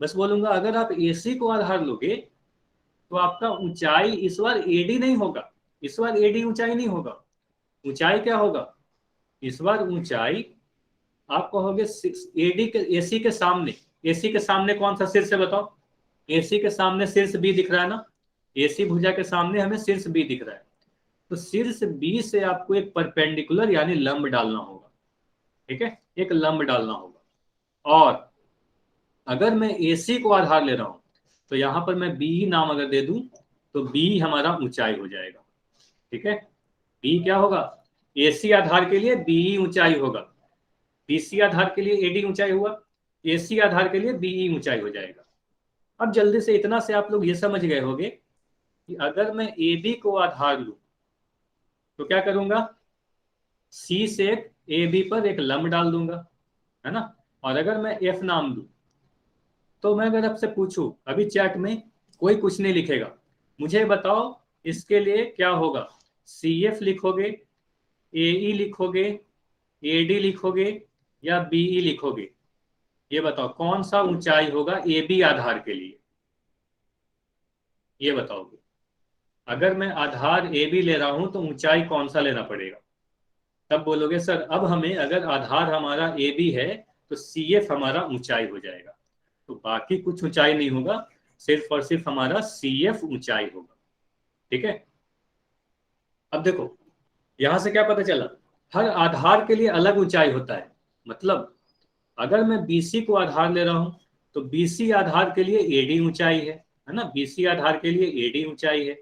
बस बोलूंगा अगर आप एसी को आधार लोगे तो आपका ऊंचाई इस बार एडी नहीं होगा, इस बार एडी ऊंचाई नहीं होगा, ऊंचाई क्या होगा, इस बार ऊंचाई आप कहोगे एडी के एसी के सामने, एसी के सामने कौन सा शीर्ष है बताओ, एसी के सामने शीर्ष बी दिख रहा है ना, एसी भुजा के सामने हमें शीर्ष बी दिख रहा है, तो शीर्ष बी से आपको एक परपेंडिकुलर यानी लंब डालना होगा, ठीक है, एक लंब डालना होगा। और अगर मैं एसी को आधार ले रहा हूं तो यहां पर मैं बी नाम अगर दे दूं तो बी हमारा ऊंचाई हो जाएगा, ठीक है। बी क्या होगा, एसी आधार के लिए बी ऊंचाई होगा, बीसी आधार के लिए एडी ऊंचाई हुआ, एसी आधार के लिए बीई ऊंचाई हो जाएगा। अब जल्दी से इतना से आप लोग ये समझ गए होंगे कि अगर मैं ए बी को आधार लूं तो क्या करूंगा, सी से ए बी पर एक लंब डाल दूंगा, है ना। और अगर मैं एफ नाम दूं, तो मैं अगर आपसे पूछूं, अभी चैट में कोई कुछ नहीं लिखेगा, मुझे बताओ इसके लिए क्या होगा, सी एफ लिखोगे, ए ई लिखोगे, ए डी लिखोगे या बी ई लिखोगे, ये बताओ कौन सा ऊंचाई होगा ए बी आधार के लिए, ये बताओगे। अगर मैं आधार ए बी ले रहा हूं तो ऊंचाई कौन सा लेना पड़ेगा, तब बोलोगे सर अब हमें अगर आधार हमारा ए बी है तो सी एफ हमारा ऊंचाई हो जाएगा, तो बाकी कुछ ऊंचाई नहीं होगा, सिर्फ और सिर्फ हमारा सी एफ ऊंचाई होगा, ठीक है। अब देखो यहां से क्या पता चला, हर आधार के लिए अलग ऊंचाई होता है, मतलब अगर मैं बीसी को आधार ले रहा हूं तो बीसी आधार के लिए एडी ऊंचाई है ना, बीसी आधार के लिए एडी ऊंचाई है।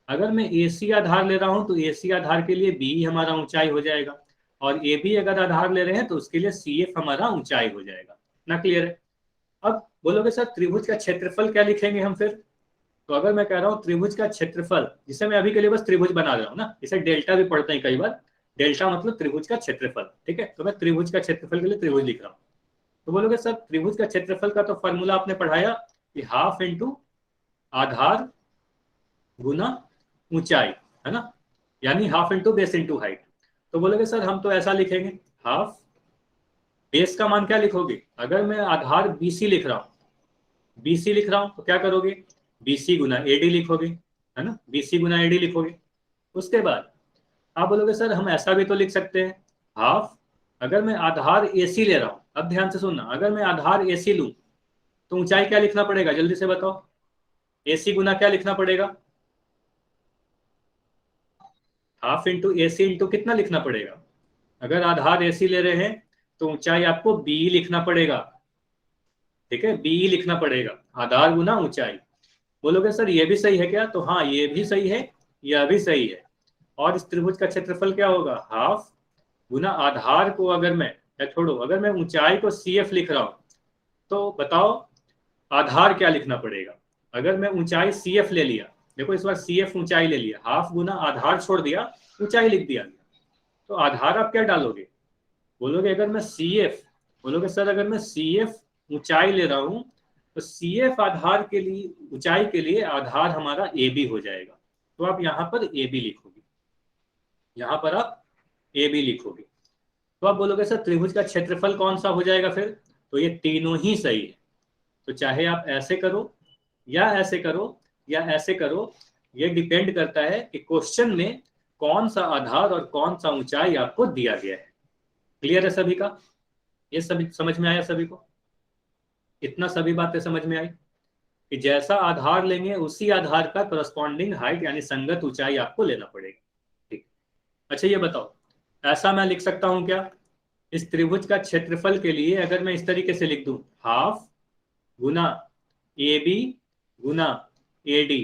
अगर मैं एसी आधार ले रहा हूं तो एसी आधार के लिए बी हमारा ऊंचाई हो जाएगा, और ए बी अगर आधार ले रहे हैं तो उसके लिए सी एफ हमारा ऊंचाई हो जाएगा, ना क्लियर है। अब बोलोगे सर त्रिभुज का क्षेत्रफल क्या लिखेंगे हम फिर, तो अगर मैं कह रहा हूँ त्रिभुज का क्षेत्रफल, जिसे मैं अभी के लिए बस त्रिभुज बना रहा हूँ ना, इसे डेल्टा भी पढ़ते हैं कई बार, डेल्टा मतलब त्रिभुज का क्षेत्रफल, ठीक है, तो मैं त्रिभुज का क्षेत्रफल के लिए त्रिभुज लिख रहा हूँ। तो बोलोगे सर त्रिभुज का क्षेत्रफल का तो फॉर्मूला आपने पढ़ाया कि हाफ इंटू आधार गुना ऊंचाई, है ना, यानी half into base into height. तो बोलोगे सर हम तो ऐसा लिखेंगे, हाफ बेस का मान क्या लिखोगे, अगर मैं आधार बीसी लिख रहा हूं, बीसी लिख रहा हूं तो क्या करोगे, बीसी गुना एडी लिखोगे, है ना, बीसी गुना एडी लिखोगे। उसके बाद आप बोलोगे सर हम ऐसा भी तो लिख सकते हैं, हाफ, अगर मैं आधार एसी ले रहा हूं, अब ध्यान से सुनना, अगर मैं आधार एसी लूं तो ऊंचाई क्या लिखना पड़ेगा, जल्दी से बताओ, एसी गुना क्या लिखना पड़ेगा, हाफ इंटू एसी इंटू कितना लिखना पड़ेगा, अगर आधार एसी ले रहे हैं तो ऊंचाई आपको बी लिखना पड़ेगा, ठीक है, बी लिखना पड़ेगा, आधार गुना ऊंचाई। बोलोगे सर ये भी सही है क्या, तो हाँ ये भी सही है, यह भी सही है। और इस त्रिभुज का क्षेत्रफल क्या होगा, हाफ गुना आधार को अगर मैं, या छोड़ो, अगर मैं ऊंचाई को CF लिख रहा हूं तो बताओ आधार क्या लिखना पड़ेगा। अगर मैं ऊंचाई CF ले लिया, देखो इस बार CF ऊंचाई ले लिया, हाफ गुना आधार छोड़ दिया, ऊंचाई लिख दिया, तो आधार आप क्या डालोगे, बोलोगे अगर मैं CF, बोलोगे सर अगर मैं CF ऊंचाई ले रहा हूं तो CF आधार के लिए, ऊंचाई के लिए आधार हमारा AB हो जाएगा। तो आप यहां पर AB लिखोगे, यहां पर आप AB लिखोगे। तो आप बोलोगे सर त्रिभुज का क्षेत्रफल कौन सा हो जाएगा फिर, तो ये तीनों ही सही है। तो चाहे आप ऐसे करो या ऐसे करो या ऐसे करो, ये डिपेंड करता है कि क्वेश्चन में कौन सा आधार और कौन सा ऊंचाई आपको दिया गया है। क्लियर है सभी का, ये सभी समझ में आया सभी को, इतना सभी बातें समझ में आई कि जैसा आधार लेंगे उसी आधार का करस्पॉन्डिंग हाइट यानी संगत ऊंचाई आपको लेना पड़ेगा। ठीक, अच्छा ये बताओ, ऐसा मैं लिख सकता हूं क्या, इस त्रिभुज का क्षेत्रफल के लिए अगर मैं इस तरीके से लिख दूं, हाफ गुना AB गुना AD,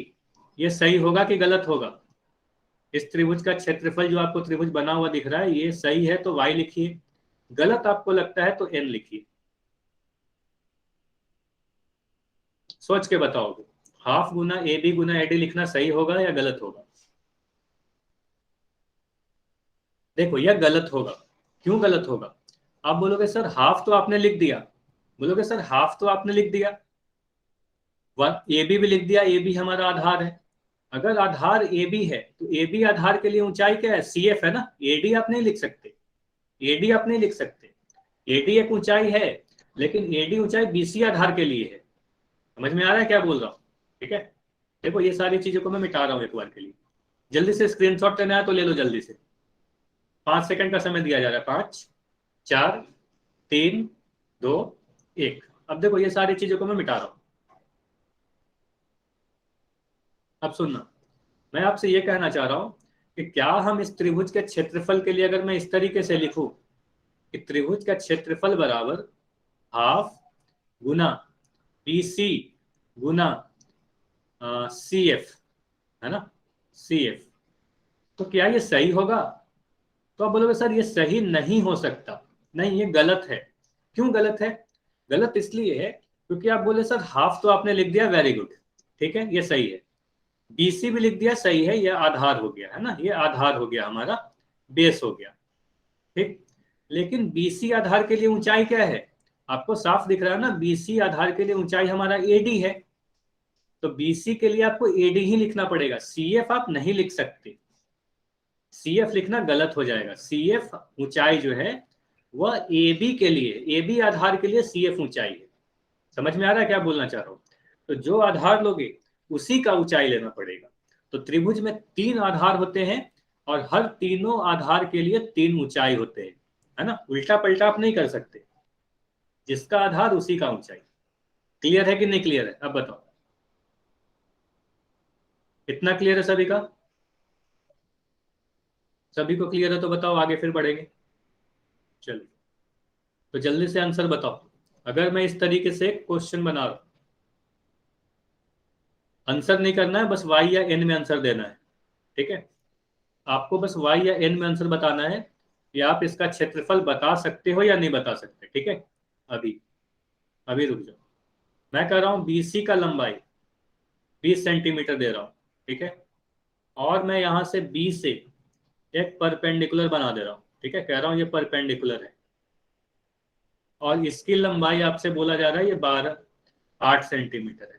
ये सही होगा कि गलत होगा। इस त्रिभुज का क्षेत्रफल जो आपको त्रिभुज बना हुआ दिख रहा है ये सही है तो Y लिखिए, गलत आपको लगता है तो N लिखिए। सोच के बताओगे हाफ गुना AB गुना AD लिखना सही होगा या गलत होगा। देखो यह गलत होगा, क्यों गलत होगा, आप बोलोगे सर हाफ तो आपने लिख दिया, बोलोगे सर हाफ तो आपने लिख दिया, AB भी लिख दिया, AB हमारा आधार है। अगर आधार AB है तो AB आधार के लिए ऊंचाई क्या है, CF है ना, AD आप नहीं लिख सकते, AD आप नहीं लिख सकते, AD एक ऊंचाई है लेकिन AD ऊंचाई BC आधार के लिए है। समझ में आ रहा है क्या बोल रहा हूँ, ठीक है। देखो ये सारी चीजों को मैं मिटा रहा हूँ एक बार के लिए, जल्दी से स्क्रीनशॉट लेना है तो ले लो जल्दी से, 5 सेकंड का समय दिया जा रहा है, 5 4 3 2 1। अब देखो ये सारी चीजों को मैं मिटा रहा हूं। अब सुनना, मैं आपसे ये कहना चाह रहा हूं कि क्या हम इस त्रिभुज के क्षेत्रफल के लिए अगर मैं इस तरीके से लिखूं कि त्रिभुज का क्षेत्रफल बराबर हाफ गुना BC गुना CF, है ना, CF, तो क्या ये सही होगा। तो आप बोलोगे सर ये सही नहीं हो सकता, नहीं ये गलत है। क्यों गलत है, गलत इसलिए है क्योंकि आप बोले सर हाफ तो आपने लिख दिया, वेरी गुड, ठीक है ये सही है, BC भी लिख दिया, सही है, ये आधार हो गया, है ना, ये आधार हो गया हमारा, बेस हो गया, ठीक। लेकिन BC आधार के लिए ऊंचाई क्या है, आपको साफ दिख रहा है ना, BC आधार के लिए ऊंचाई हमारा AD है, तो BC के लिए आपको AD ही लिखना पड़ेगा, CF आप नहीं लिख सकते, CF लिखना गलत हो जाएगा। CF ऊंचाई जो है वह AB के लिए, AB आधार के लिए CF ऊंचाई है। समझ में आ रहा है क्या बोलना चाह रहा हूं, तो जो आधार लोगे उसी का ऊंचाई लेना पड़ेगा। तो त्रिभुज में 3 आधार होते हैं और हर तीनों आधार के लिए 3 ऊंचाई होते हैं, है ना, उल्टा पलटा आप नहीं कर सकते, जिसका आधार उसी का ऊंचाई। क्लियर है कि नहीं क्लियर है, अब बताओ, इतना क्लियर है सभी का, सभी को क्लियर है तो बताओ आगे फिर बढ़ेंगे। चलिए तो जल्दी से आंसर बताओ, अगर मैं इस तरीके से क्वेश्चन बना रहा हूं, आंसर नहीं करना है, बस Y या N में आंसर देना है, ठीक है, आपको बस Y या N में आंसर बताना है कि आप इसका क्षेत्रफल बता सकते हो या नहीं बता सकते, ठीक है। अभी अभी रुक जाओ, मैं कह रहा हूं BC का लंबाई 20 सेंटीमीटर दे रहा हूं, ठीक है, और मैं यहां से B से एक परपेंडिकुलर बना दे रहा हूं, ठीक है, कह रहा हूं ये परपेंडिकुलर है, और इसकी लंबाई आपसे बोला जा रहा है ये 8 सेंटीमीटर है।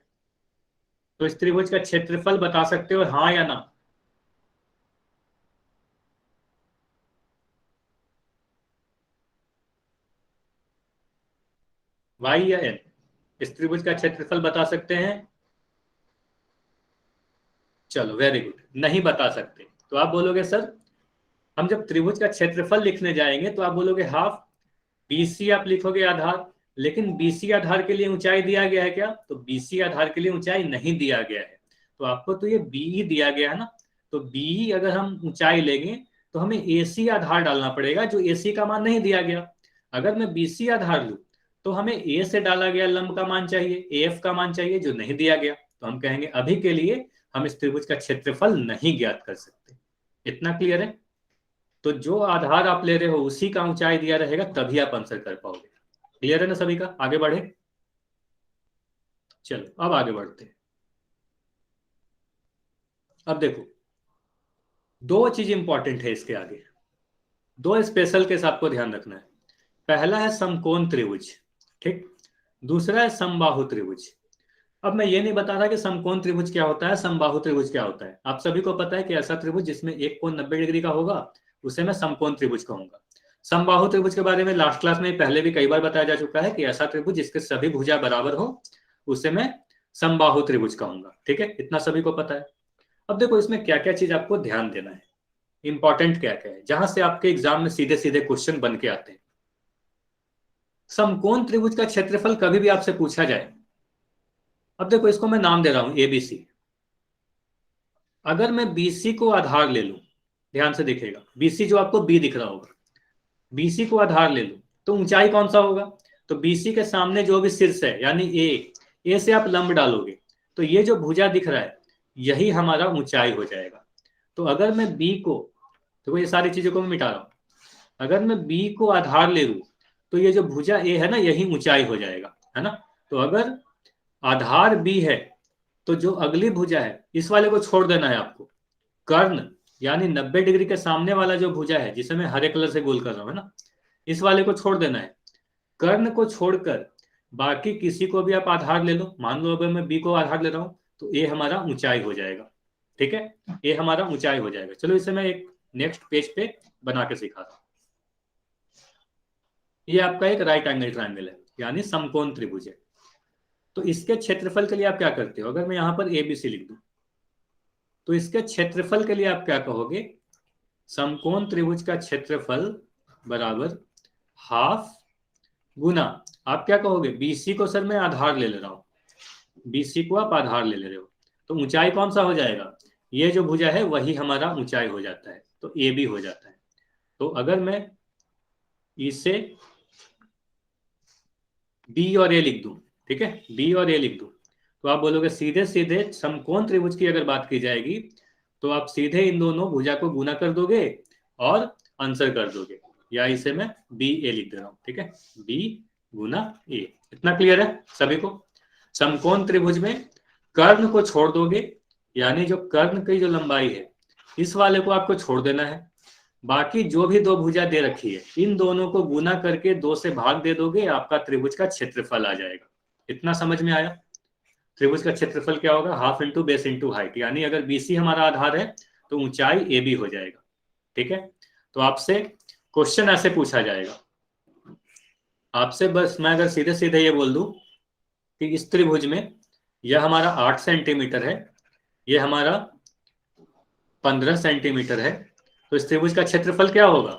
तो इस त्रिभुज का क्षेत्रफल बता सकते हो हाँ या ना। Y या N, इस त्रिभुज का क्षेत्रफल बता सकते हैं, चलो वेरी गुड, नहीं बता सकते तो आप बोलोगे सर हम जब त्रिभुज का क्षेत्रफल लिखने जाएंगे तो आप बोलोगे हाफ, BC आप लिखोगे आधार, लेकिन BC आधार के लिए ऊंचाई दिया गया है क्या, तो BC आधार के लिए ऊंचाई नहीं दिया गया है, तो आपको तो ये BE दिया गया है ना, तो BE अगर हम ऊंचाई लेंगे तो हमें AC आधार डालना पड़ेगा जो AC का मान नहीं दिया गया। अगर मैं BC आधार लूं तो हमें A से डाला गया लंब का मान चाहिए, AF का मान चाहिए जो नहीं दिया गया, तो हम कहेंगे अभी के लिए हम इस त्रिभुज का क्षेत्रफल नहीं ज्ञात कर सकते। इतना क्लियर है, तो जो आधार आप ले रहे हो उसी का ऊंचाई दिया रहेगा, तभी आप आंसर कर पाओगे। क्लियर है ना सभी का? आगे बढ़े, चलो अब आगे बढ़ते हैं। अब देखो, दो चीज इंपॉर्टेंट है इसके आगे, दो स्पेशल केस आपको ध्यान रखना है। पहला है समकोण त्रिभुज, ठीक। दूसरा है समबाहु त्रिभुज। अब मैं ये नहीं बता रहा कि समकोण त्रिभुज क्या होता है, समबाहु त्रिभुज क्या होता है। आप सभी को पता है कि ऐसा त्रिभुज जिसमें एक कोण 90 डिग्री का होगा उसे मैं समकोण त्रिभुज कहूंगा। समबाहु त्रिभुज के बारे में लास्ट क्लास में पहले भी कई बार बताया जा चुका है कि ऐसा त्रिभुज जिसके सभी भुजा बराबर हो उसे मैं समबाहु त्रिभुज कहूंगा, ठीक है, इतना सभी को पता है। अब देखो इसमें क्या क्या चीज आपको ध्यान देना है, इंपॉर्टेंट क्या क्या है, जहां से आपके एग्जाम में सीधे सीधे क्वेश्चन बन के आते हैं। समकोण त्रिभुज का क्षेत्रफल कभी भी आपसे पूछा जाए, अब देखो इसको मैं नाम दे रहा हूं एबीसी। अगर मैं बीसी को आधार ले लूं, ध्यान से देखिएगा, बीसी जो आपको बी दिख रहा होगा, बीसी को आधार ले लूं तो ऊंचाई कौन सा होगा, तो बीसी के सामने जो भी शीर्ष है यानी ए से आप लंब डालोगे तो ये जो भुजा दिख रहा है यही हमारा ऊंचाई हो जाएगा। तो अगर मैं बी को, देखो ये सारी चीजों को मैं मिटा रहा हूं, अगर मैं बी को आधार ले लूं तो ये जो भुजा ए है ना यही ऊंचाई हो जाएगा, है ना। तो अगर आधार बी है तो जो अगली भुजा है इस वाले को छोड़ देना है आपको, कर्ण यानी 90 डिग्री के सामने वाला जो भुजा है जिसे मैं हरे कलर से गोल कर रहा हूं, है ना, इस वाले को छोड़ देना है। कर्ण को छोड़कर बाकी किसी को भी आप आधार ले लो, मान लो अगर मैं बी को आधार ले रहा हूं तो ए हमारा ऊंचाई हो जाएगा, ठीक है, ए हमारा ऊंचाई हो जाएगा। चलो इसे मैं एक नेक्स्ट पेज पे बना के सिखा रहा हूं। ये आपका एक राइट एंगल ट्रायंगल है यानी समकोण त्रिभुज है। तो इसके क्षेत्रफल के लिए आप क्या करते हो, अगर मैं यहां पर एबीसी लिख दूं तो इसके क्षेत्रफल के लिए आप क्या कहोगे, समकोण त्रिभुज का क्षेत्रफल बराबर हाफ गुना, आप क्या कहोगे, बीसी को सर मैं आधार ले रहा हूं, बीसी को आप आधार ले रहे हो तो ऊंचाई कौन सा हो जाएगा, ये जो भुजा है वही हमारा ऊंचाई हो जाता है, तो ए भी हो जाता है। तो अगर मैं इसे बी और ए लिख दूं, ठीक है, बी और ए लिख दूं तो आप बोलोगे सीधे सीधे समकोण त्रिभुज की अगर बात की जाएगी तो आप सीधे इन दोनों भुजा को गुना कर दोगे और आंसर कर दोगे, या इसे मैं बी ए लिख दे रहा हूं, ठीक है, बी गुना ए। इतना क्लियर है सभी को? समकोण त्रिभुज में कर्ण को छोड़ दोगे, यानी जो कर्ण की जो लंबाई है इस वाले को आपको छोड़ देना है, बाकी जो भी दो भुजा दे रखी है इन दोनों को गुना करके 2 से भाग दे दोगे, आपका त्रिभुज का क्षेत्रफल आ जाएगा। इतना समझ में आया? त्रिभुज का क्षेत्रफल क्या होगा, half into base into height, यानी अगर बीसी हमारा आधार है तो ऊंचाई ए बी हो जाएगा, ठीक है। तो आपसे क्वेश्चन ऐसे पूछा जाएगा, आपसे बस मैं अगर सीधे सीधे ये बोल दूं कि इस त्रिभुज में यह हमारा 8 सेंटीमीटर है, यह हमारा 15 सेंटीमीटर है, तो इस त्रिभुज का क्षेत्रफल क्या होगा,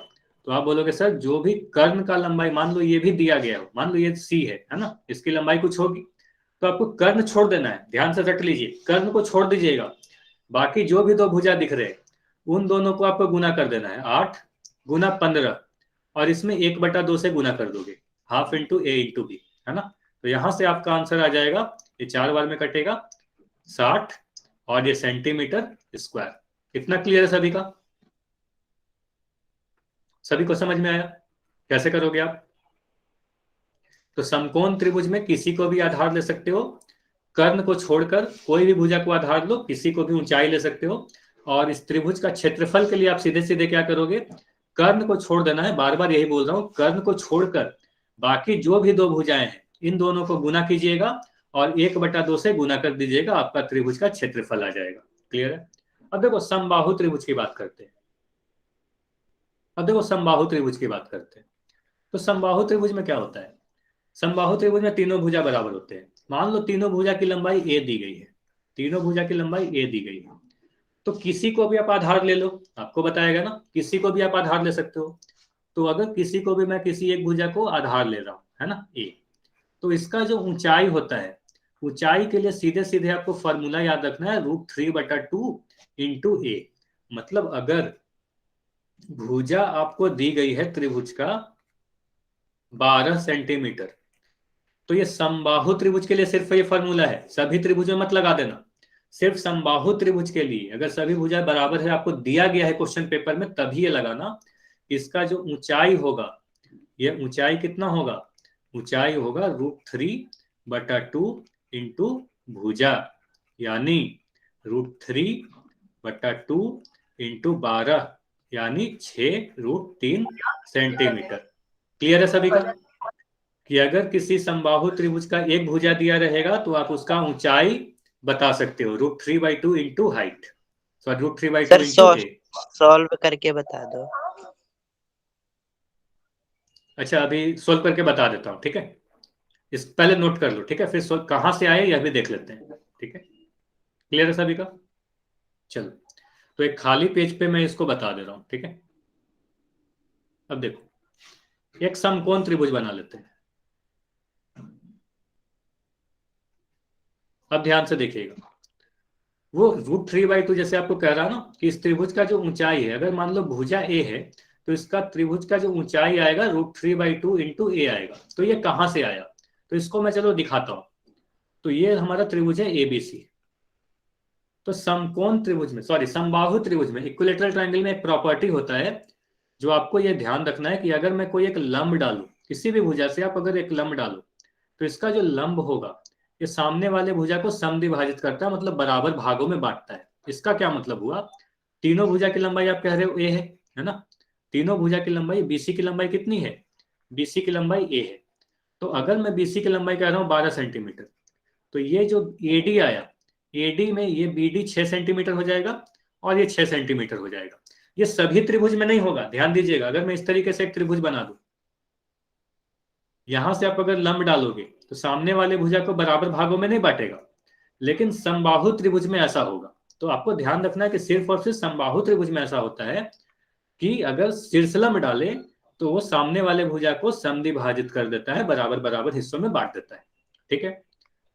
तो आप बोलोगे सर जो भी कर्ण का लंबाई, मान लो ये भी दिया गया हो, मान लो ये सी है ना, इसकी लंबाई कुछ होगी तो आपको कर्ण छोड़ देना है, ध्यान से रट लीजिए, कर्ण को छोड़ दीजिएगा, बाकी जो भी दो भुजा दिख रहे उन दोनों को आपको गुना कर देना है, 8 गुना 15 और इसमें 1/2 से गुना कर दोगे, हाफ इंटू ए इंटू बी, है ना। तो यहां से आपका आंसर आ जाएगा, ये 4 बार में कटेगा 60 और ये सेंटीमीटर स्क्वायर। कितना क्लियर है सभी का? सभी को समझ में आया? कैसे करोगे आप? तो समकोण त्रिभुज में किसी को भी आधार ले सकते हो, कर्ण को छोड़कर कोई भी भुजा को आधार लो, किसी को भी ऊंचाई ले सकते हो, और इस त्रिभुज का क्षेत्रफल के लिए आप सीधे सीधे क्या करोगे, कर्ण को छोड़ देना है, बार बार यही बोल रहा हूं, कर्ण को छोड़कर बाकी जो भी दो भुजाएं हैं इन दोनों को गुना कीजिएगा और 1/2 से गुना कर दीजिएगा, आपका त्रिभुज का क्षेत्रफल आ जाएगा। क्लियर है? अब देखो समबाहु त्रिभुज की बात करते हैं, अब देखो समबाहु त्रिभुज की बात करते हैं। तो समबाहु त्रिभुज में क्या होता है, समबाहु त्रिभुज में तीनों भुजा बराबर होते हैं, मान लो तीनों भुजा की लंबाई ए दी गई है, तीनों भुजा की लंबाई ए दी गई है, तो किसी को भी आप आधार ले लो, आपको बताएगा ना, किसी को भी आप आधार ले सकते हो। तो अगर किसी को भी मैं किसी एक भुजा को आधार ले रहा हूं, है ना, ए, तो इसका जो ऊंचाई होता है, ऊंचाई के लिए सीधे सीधे आपको फॉर्मूला याद रखना है, √3/2 इंटू ए। मतलब अगर भुजा आपको दी गई है त्रिभुज का 12 सेंटीमीटर, तो ये समबाहु त्रिभुज के लिए सिर्फ ये फॉर्मूला है, सभी त्रिभुजों मत लगा देना, सिर्फ समबाहु त्रिभुज के लिए अगर सभी भुजा बराबर है, आपको दिया गया है क्वेश्चन पेपर में, तभी ये लगाना इसका जो ऊंचाई होगा, ये ऊंचाई कितना होगा, ऊंचाई होगा √3/2 इंटू भुजा, यानी √3/2 इंटू 12, यानी 6√3 सेंटीमीटर। क्लियर है सभी का कि अगर किसी समबाहु त्रिभुज का एक भुजा दिया रहेगा तो आप उसका ऊंचाई बता सकते हो √3/2 into height, sorry √3/2 sir into A. Solve करके बता दो। अच्छा अभी सोल्व करके बता देता हूँ, ठीक है, इस पहले नोट कर लो, ठीक है, फिर सोल्व कहाँ से आए यह भी देख लेते हैं, ठीक है। क्लियर है सभी का? चलो, तो एक खाली पेज पे मैं इसको बता दे रहा हूँ, ठीक है। अब देखो, एक समकोण त्रिभुज बना लेते हैं। अब ध्यान से देखिएगा, वो √3/2 जैसे आपको कह रहा ना कि इस त्रिभुज का जो ऊंचाई है, अगर मान लो भुजा ए है तो इसका त्रिभुज का जो ऊंचाई आएगा √3/2 इंटू ए आएगा। तो ये कहां से आया, तो इसको मैं चलो दिखाता हूं। तो ये हमारा त्रिभुज है एबीसी। तो समकोण त्रिभुज में, सॉरी समबाहु त्रिभुज में, इक्विलेटरल ट्रायंगल में एक प्रॉपर्टी होता है जो आपको ये ध्यान रखना है कि अगर मैं कोई एक लंब डालू, किसी भी भुजा से आप अगर एक लंब डालो तो इसका जो लंब होगा ये सामने वाले भुजा को समद्विभाजित करता है, मतलब बराबर भागों में बांटता है। इसका क्या मतलब हुआ, तीनों भुजा की लंबाई आप कह रहे हो ए है ना, तीनों भुजा की लंबाई, बीसी की लंबाई कितनी है, बीसी की लंबाई ए है। तो अगर मैं बीसी की लंबाई कह रहा हूँ 12 सेंटीमीटर, तो ये जो एडी आया, एडी में ये बीडी 6 सेंटीमीटर हो जाएगा और ये 6 सेंटीमीटर हो जाएगा। ये सभी त्रिभुज में नहीं होगा, ध्यान दीजिएगा। अगर मैं इस तरीके से एक त्रिभुज बना दूं, यहां से आप अगर लंब डालोगे तो सामने वाले भुजा को बराबर भागों में नहीं बांटेगा, लेकिन समबाहु त्रिभुज में ऐसा होगा। तो आपको ध्यान रखना है कि सिर्फ और सिर्फ समबाहु त्रिभुज में ऐसा होता है कि अगर शीर्षलंब डाले तो वो सामने वाले भुजा को समद्विभाजित कर देता है, बराबर बराबर हिस्सों में बांट देता है, ठीक है।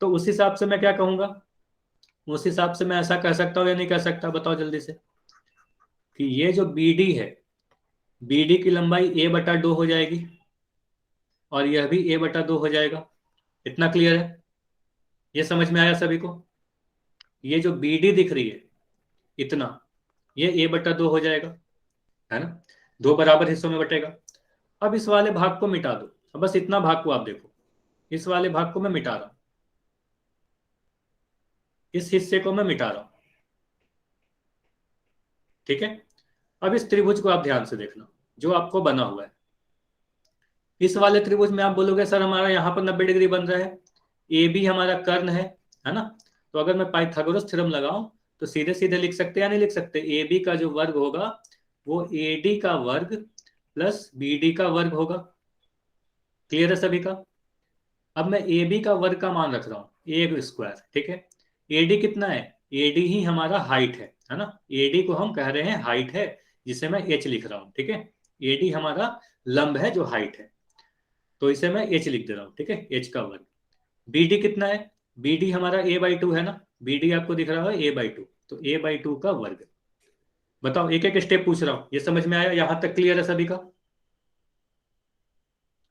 तो उस हिसाब से मैं क्या कहूंगा, उस हिसाब से मैं ऐसा कह सकता हूं या नहीं कह सकता, बताओ जल्दी से, कि ये जो बीडी है, बीडी की लंबाई a/2 हो जाएगी और यह भी a/2 हो जाएगा। इतना क्लियर है, ये समझ में आया सभी को? ये जो बीडी दिख रही है इतना, ये a/2 हो जाएगा, है ना, दो बराबर हिस्सों में बटेगा। अब इस वाले भाग को मिटा दो, अब बस इतना भाग को आप देखो, इस वाले भाग को मैं मिटा रहा हूं, इस हिस्से को मैं मिटा रहा हूं, ठीक है। अब इस त्रिभुज को आप ध्यान से देखना जो आपको बना हुआ है। इस वाले त्रिभुज में आप बोलोगे सर हमारा यहाँ पर 90 डिग्री बन रहा है, ए बी हमारा कर्ण है ना। तो अगर मैं पाइथागोरस थ्योरम लगाऊं तो सीधे सीधे लिख सकते हैं या नहीं लिख सकते, ए बी का जो वर्ग होगा वो ए डी का वर्ग प्लस बी डी का वर्ग होगा। क्लियर है सभी का? अब मैं ए बी का वर्ग का मान रख रहा हूँ ए स्क्वायर, ठीक है। ए डी कितना है, ए डी ही हमारा हाइट है ना, ए डी को हम कह रहे हैं हाइट है, जिसे मैं एच लिख रहा हूँ, ठीक है। ए डी हमारा लंब है जो हाइट है, तो इसे मैं एच लिख दे रहा हूँ, ठीक है, एच का वर्ग। बी डी कितना है, बी डी हमारा a/2 है ना, बी डी आपको दिख रहा है a/2, तो a/2 का वर्ग। बताओ, एक एक स्टेप पूछ रहा हूँ, ये समझ में आया, यहां तक क्लियर है सभी का?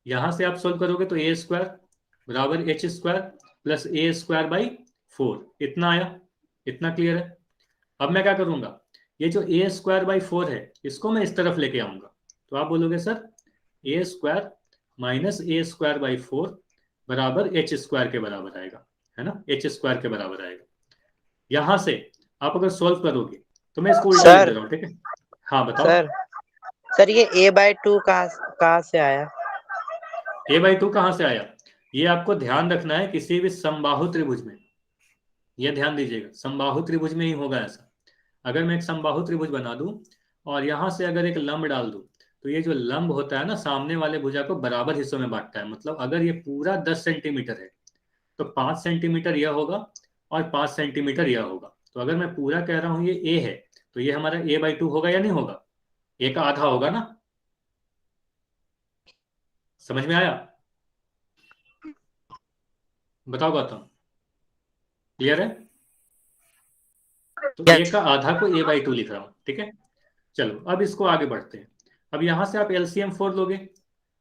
यहां से आप सोल्व करोगे तो a² बराबर h² प्लस a²/4, इतना आया, इतना क्लियर है। अब मैं क्या करूंगा, ये जो a²/4 है इसको मैं इस तरफ लेके आऊंगा, तो आप बोलोगे सर a² माइनस a²/4 बराबर h² के बराबर आएगा, है ना, h² के बराबर आएगा। यहां से आप अगर सोल्व करोगे तो मैं इसको उल्टा लिख दे सर रहा हूँ, ठीक है। हाँ बताओ। सर सर ये a/2 कहाँ से आया? a/2 कहां से आया, ये आपको ध्यान रखना है किसी भी समबाहु त्रिभुज में, ये ध्यान दीजिएगा, समबाहु त्रिभुज में ही होगा ऐसा। अगर मैं एक समबाहु त्रिभुज बना दूं और यहां से अगर एक लंब डाल दूं, तो ये जो लंब होता है ना सामने वाले भुजा को बराबर हिस्सों में बांटता है। मतलब अगर ये पूरा 10 सेंटीमीटर है तो 5 सेंटीमीटर यह होगा और 5 सेंटीमीटर यह होगा। तो अगर मैं पूरा कह रहा हूं ये ए है, तो ये हमारा a/2 होगा या नहीं होगा, ए का आधा होगा ना। समझ में आया? बताओ गौतम, क्लियर है? तो ए यस। का आधा को a/2 लिख रहा हूं, ठीक है। चलो अब इसको आगे बढ़ते हैं। अब यहां से आप एलसीएम 4 लोगे।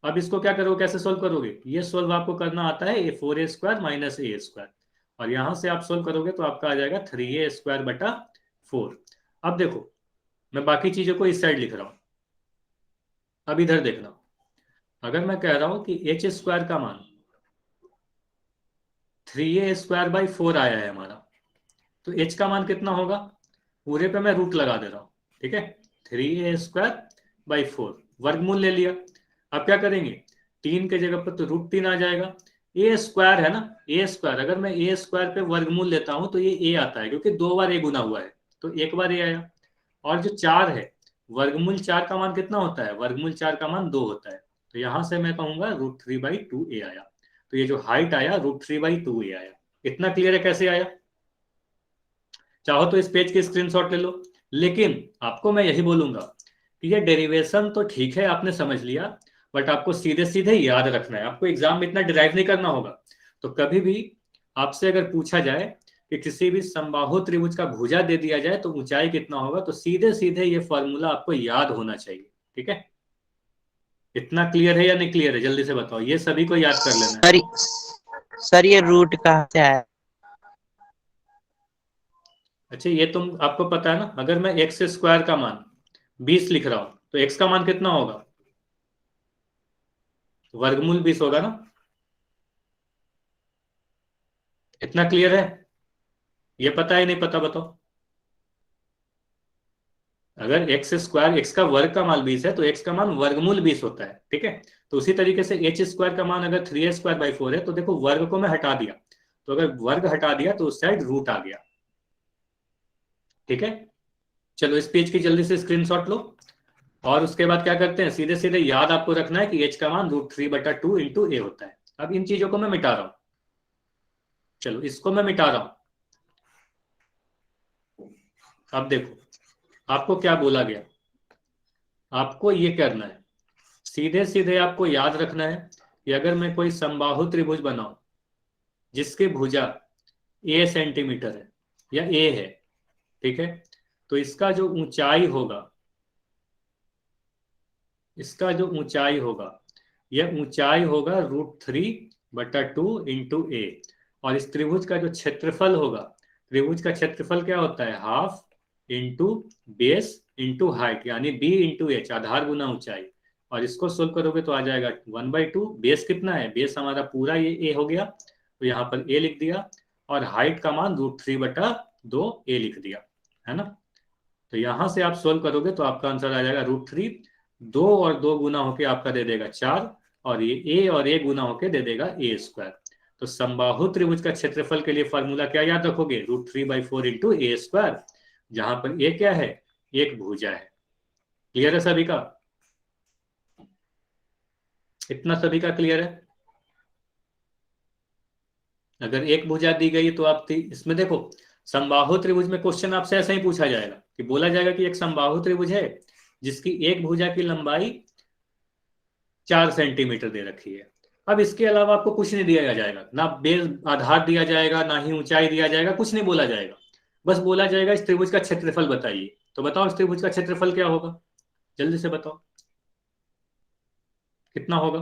अब इसको क्या करोगे, कैसे सोल्व करोगे, ये सोल्व आपको करना आता है a4a² माइनस a², और यहां से आप सोल्व करोगे तो आपका आ जाएगा 3a² बटा 4। अब देखो, मैं बाकी चीजों को इस साइड लिख रहा हूं, अब इधर देखना, अगर मैं कह रहा हूं कि एच स्क्वायर का मान 3a² / 4 आया है हमारा, तो एच का मान कितना होगा, पूरे पे मैं रूट लगा दे रहा हूं, ठीक है, 3a² / 4 वर्गमूल ले लिया। अब क्या करेंगे, 3 के जगह पर तो √3 आ जाएगा, ए स्क्वायर है ना, ए स्क्वायर, अगर मैं ए स्क्वायर पे वर्गमूल लेता हूं तो ये ए आता है, क्योंकि 2 बार ए गुना हुआ है, तो एक बार ए आया। और जो 4 है, वर्गमूल 4 का मान कितना होता है, वर्गमूल 4 का मान 2 होता है, तो यहां से मैं कहूंगा √3/2a आया। तो ये जो हाइट आया √3/2a आया। इतना क्लियर है कैसे आया? चाहो तो इस पेज की स्क्रीनशॉट ले लो, लेकिन आपको मैं यही बोलूंगा कि ये डेरिवेशन तो ठीक है आपने समझ लिया, बट आपको सीधे सीधे याद रखना है, आपको एग्जाम में इतना डिराइव नहीं करना होगा। तो कभी भी आपसे अगर पूछा जाए कि किसी भी समबाहु त्रिभुज का भुजा दे दिया जाए तो ऊंचाई कितना होगा, तो सीधे सीधे ये फॉर्मूला आपको याद होना चाहिए, ठीक है। इतना क्लियर है या नहीं क्लियर है, जल्दी से बताओ, ये सभी को याद कर लेना है। सर सर ये रूट कहाँ से आया? अच्छा, ये तुम आपको पता है ना, अगर मैं एक्स स्क्वायर का मान 20 लिख रहा हूं तो एक्स का मान कितना होगा, वर्गमूल 20 होगा ना। इतना क्लियर है? ये पता है नहीं पता, बताओ। अगर एक्स स्क्वायर, एक्स का वर्ग का मान 20 है तो एक्स का मान वर्गमूल 20 होता है, ठीक है। तो उसी तरीके से एच स्क्वायर का मान अगर 3a² / 4 है, तो देखो वर्ग को मैं हटा दिया, तो अगर वर्ग हटा दिया तो उस साइड रूट आ गया, ठीक है। चलो इस पेज की जल्दी से स्क्रीनशॉट लो, और उसके बाद क्या करते हैं, सीधे सीधे याद आपको रखना है कि एच का मान √3/2 इंटू ए होता है। अब इन चीजों को मैं मिटा रहा हूं, चलो इसको मैं मिटा रहा हूं। अब देखो आपको क्या बोला गया, आपको ये करना है, सीधे सीधे आपको याद रखना है कि अगर मैं कोई समबाहु त्रिभुज बनाऊं जिसकी भुजा ए सेंटीमीटर है या ए है, ठीक है, तो इसका जो ऊंचाई होगा, इसका जो ऊंचाई होगा, यह ऊंचाई होगा √3/2 इंटू ए। और इस त्रिभुज का जो क्षेत्रफल होगा, त्रिभुज का क्षेत्रफल क्या होता है, half into base into height, यानी बी इंटू एच, आधार गुना ऊंचाई। और इसको सोल्व करोगे तो आ जाएगा 1/2। बेस कितना है, बेस हमारा पूरा ये ए हो गया, तो यहाँ पर ए लिख दिया, और हाइट का मान √3/2 ए लिख दिया, है ना। तो यहां से आप सोल्व करोगे तो आपका आंसर आ जाएगा √3, 2 और 2 गुना होके आपका दे देगा 4, और ये ए और ए गुना होके दे देगा a²। तो समबाहु त्रिभुज का क्षेत्रफल के लिए फॉर्मूला क्या याद रखोगे, √3/4 इंटू a², जहां पर ए क्या है, एक भुजा है। क्लियर है सभी का? इतना सभी का क्लियर है? अगर एक भुजा दी गई तो आप इसमें देखो, समबाहु त्रिभुज में क्वेश्चन आपसे ऐसा ही पूछा जाएगा कि बोला जाएगा कि एक समबाहु त्रिभुज है जिसकी एक भुजा की लंबाई 4 सेंटीमीटर दे रखी है। अब इसके अलावा आपको कुछ नहीं दिया जाएगा, ना बेस आधार दिया जाएगा, ना ही ऊंचाई दिया जाएगा, कुछ नहीं बोला जाएगा। बस बोला जाएगा इस त्रिभुज का क्षेत्रफल बताइए। तो बताओ इस त्रिभुज का क्षेत्रफल क्या होगा, जल्दी से बताओ कितना होगा।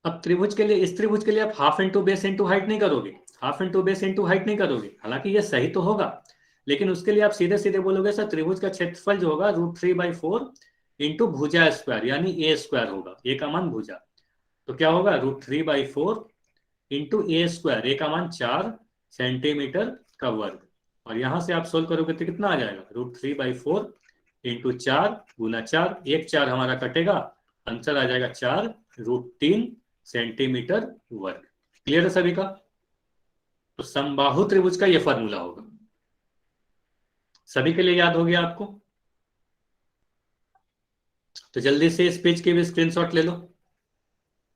अब त्रिभुज के लिए, इस त्रिभुज के लिए आप half into base into height नहीं करोगे, half into base into height नहीं करोगे, हालांकि ये सही तो होगा, लेकिन उसके लिए आप सीधे सीधे बोलोगे सर त्रिभुज का क्षेत्रफल जो होगा √3/4 इंटू भुजा स्क्वायर, यानी a² होगा, ए का मान भुजा, तो क्या होगा √3/4 इंटू a², ए का मान 4 सेंटीमीटर का वर्ग। और यहां से आप सोल्व करोगे तो कितना आ जाएगा, √3/4 इंटू 4 गुना 4, एक 4 हमारा कटेगा, आंसर आ जाएगा 4√3 सेंटीमीटर वर्ग। क्लियर है सभी का? तो समबाहु त्रिभुज का यह फॉर्मूला होगा, सभी के लिए याद हो गया आपको? तो जल्दी से इस पेज की भी स्क्रीनशॉट ले लो,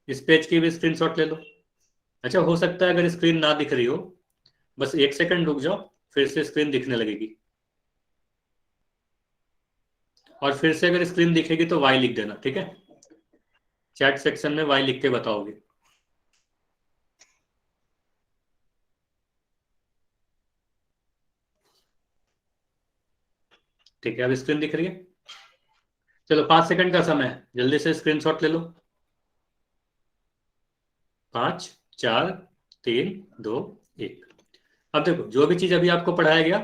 इस पेज की भी स्क्रीनशॉट ले लो। अच्छा, हो सकता है अगर स्क्रीन ना दिख रही हो, बस 1 सेकंड रुक जाओ, फिर से स्क्रीन दिखने लगेगी, और फिर से अगर स्क्रीन दिखेगी तो वाई लिख देना, ठीक है। चैट सेक्शन में वाई लिख के बताओगे। ठीक है, अब स्क्रीन दिख रही है। चलो 5 सेकंड का समय है, जल्दी से स्क्रीनशॉट ले लो। 5 4 3 2 1। अब देखो जो भी चीज अभी आपको पढ़ाया गया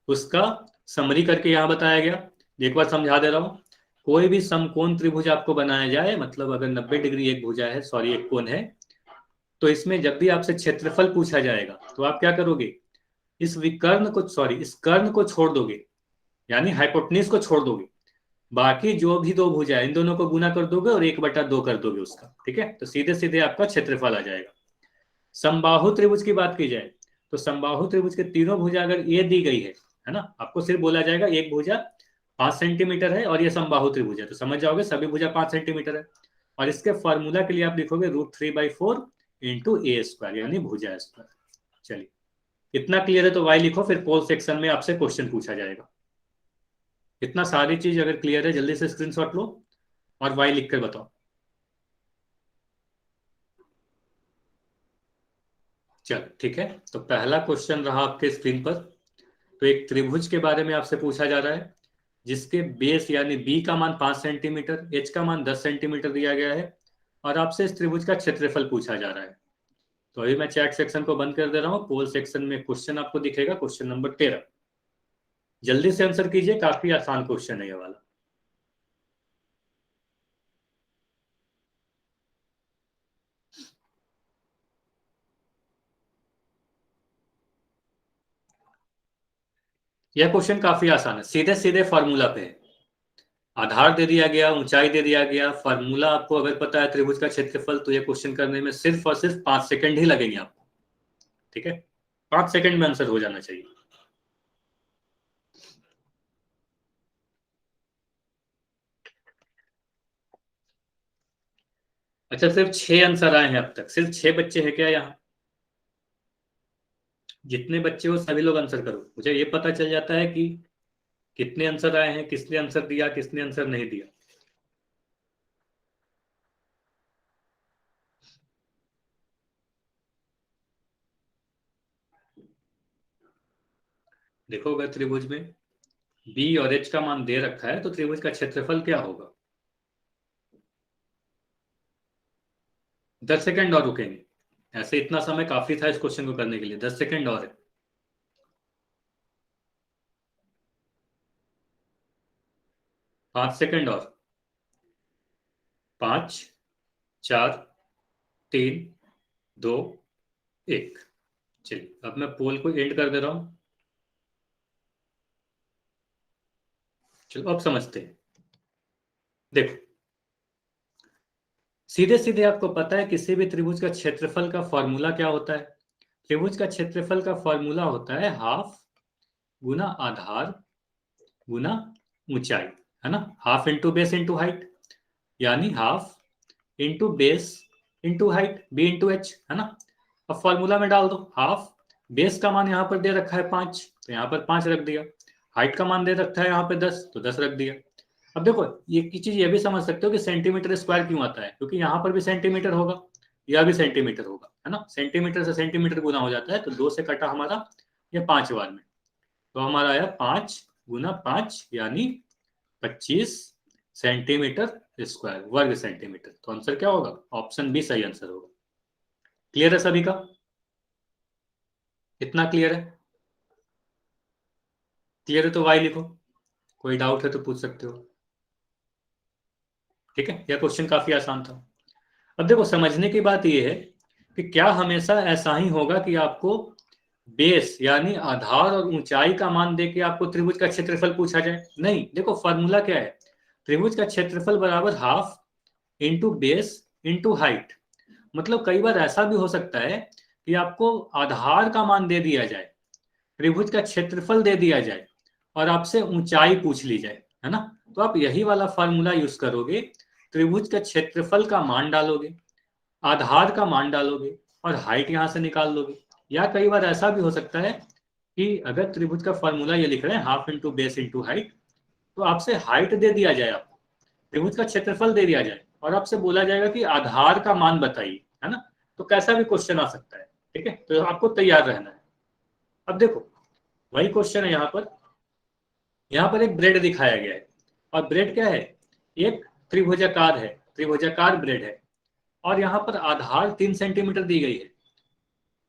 उसका समरी करके यहां बताया गया। एक बार समझा दे रहा हूं कोई भी समकोण त्रिभुज आपको बनाया जाए, मतलब अगर 90 डिग्री एक भुजा है, सॉरी एक कोण है, तो इसमें जब भी आपसे क्षेत्रफल पूछा जाएगा तो आप क्या करोगे, इस विकर्ण को, सॉरी इस कर्ण को छोड़ दोगे, यानी हाइपोटेन्यूज को छोड़ दोगे, बाकी जो भी दो भुजा है इन दोनों को गुना कर दोगे और 1/2 कर दोगे उसका, ठीक है, तो सीधे सीधे आपका क्षेत्रफल आ जाएगा। समबाहु त्रिभुज की बात की जाए तो समबाहु त्रिभुज के तीनों भुजा अगर ये दी गई है ना, आपको सिर्फ बोला जाएगा एक भुजा 5 सेंटीमीटर है और ये समबाहु त्रिभुज है, तो समझ जाओगे सभी भुजा 5 सेंटीमीटर है। और इसके फॉर्मूला के लिए आप लिखोगे √3/4 इंटू ए स्क्वायर, यानी भुजा स्क्वायर। चलिए इतना क्लियर है तो वाई लिखो, फिर पोल सेक्शन में आपसे क्वेश्चन पूछा जाएगा। इतना सारी चीज अगर क्लियर है जल्दी से स्क्रीनशॉट लो और वाई लिख कर बताओ। चलो ठीक है, तो पहला क्वेश्चन रहा आपके स्क्रीन पर। तो एक त्रिभुज के बारे में आपसे पूछा जा रहा है जिसके बेस यानी बी का मान 5 सेंटीमीटर, एच का मान 10 सेंटीमीटर दिया गया है और आपसे इस त्रिभुज का क्षेत्रफल पूछा जा रहा है। तो अभी मैं चैट सेक्शन को बंद कर दे रहा हूं, पोल सेक्शन में क्वेश्चन आपको दिखेगा, क्वेश्चन नंबर 13। जल्दी से आंसर कीजिए, काफी आसान क्वेश्चन है ये वाला। यह क्वेश्चन काफी आसान है, सीधे सीधे फॉर्मूला पे है। आधार दे दिया गया, ऊंचाई दे दिया गया, फॉर्मूला आपको अगर पता है त्रिभुज का क्षेत्रफल, तो यह क्वेश्चन करने में सिर्फ और सिर्फ 5 सेकंड ही लगेंगे आपको, ठीक है, 5 सेकंड में आंसर हो जाना चाहिए। अच्छा, सिर्फ 6 आंसर आए हैं अब तक, सिर्फ 6 बच्चे हैं क्या यहाँ? जितने बच्चे हो सभी लोग आंसर करो, मुझे ये पता चल जाता है कि कितने आंसर आए हैं, किसने आंसर दिया, किसने आंसर नहीं दिया। देखो अगर त्रिभुज में बी और एच का मान दे रखा है तो त्रिभुज का क्षेत्रफल क्या होगा। 10 सेकंड और रुकेंगे, ऐसे इतना समय काफी था इस क्वेश्चन को करने के लिए, 10 सेकंड और है। 5 सेकंड और, 5 4 3 2 1। चलिए अब मैं पोल को एंड कर दे रहा हूं। चलो अब समझते हैं। देखो सीधे सीधे आपको पता है किसी भी त्रिभुज का क्षेत्रफल का फॉर्मूला क्या होता है। त्रिभुज का क्षेत्रफल का फॉर्मूला होता है हाफ गुना आधार गुना ऊंचाई, है ना, half into base into height, यानी half into base into height, B into H, है ना। अब फॉर्मूला में डाल दो, हाफ बेस का मान यहाँ पर दे रखा है 5, तो यहाँ पर 5 रख दिया, हाइट का मान दे रखा है यहाँ पे 10, तो 10 रख दिया। अब देखो ये की चीज ये भी समझ सकते हो कि सेंटीमीटर स्क्वायर क्यों आता है, क्योंकि यहाँ पर भी सेंटीमीटर होगा, यह भी सेंटीमीटर होगा, है ना, सेंटीमीटर से सेंटीमीटर गुना हो जाता है, तो 2 से कटा हमारा ये 5 बार में, तो हमारा आया 5 गुना 5 यानी 25 सेंटीमीटर स्क्वायर, वर्ग सेंटीमीटर। तो आंसर क्या होगा, ऑप्शन बी सही आंसर होगा। क्लियर है सभी का, इतना क्लियर है? क्लियर है तो वाई लिखो, कोई डाउट है तो पूछ सकते हो, ठीक है, यह क्वेश्चन काफी आसान था। अब देखो समझने की बात यह है कि क्या हमेशा ऐसा ही होगा कि आपको बेस यानी आधार और ऊंचाई का मान देके आपको त्रिभुज का क्षेत्रफल पूछा जाए? नहीं, देखो फॉर्मूला क्या है, त्रिभुज का क्षेत्रफल बराबर half into base into height. मतलब कई बार ऐसा भी हो सकता है कि आपको आधार का मान दे दिया जाए, त्रिभुज का क्षेत्रफल दे दिया जाए और आपसे ऊंचाई पूछ ली जाए, है ना, तो आप यही वाला फॉर्मूला यूज करोगे, त्रिभुज का क्षेत्रफल का मान डालोगे, आधार का मान डालोगे और हाइट यहां से निकाल लोगे। या कई बार ऐसा भी हो सकता है कि अगर त्रिभुज का फॉर्मूला ये लिख रहे हैं half into base into height, तो आपसे हाइट दे दिया जाए, आपको त्रिभुज का क्षेत्रफल दे दिया जाए और आपसे बोला जाएगा कि आधार का मान बताइए, है ना, तो कैसा भी क्वेश्चन आ सकता है, ठीक है, तो आपको तैयार रहना है। अब देखो वही क्वेश्चन है यहाँ पर एक ब्रेड दिखाया गया है और ब्रेड क्या है, एक त्रिभुजाकार है, त्रिभुजाकार ब्रेड है और यहाँ पर आधार 3 सेंटीमीटर दी गई है,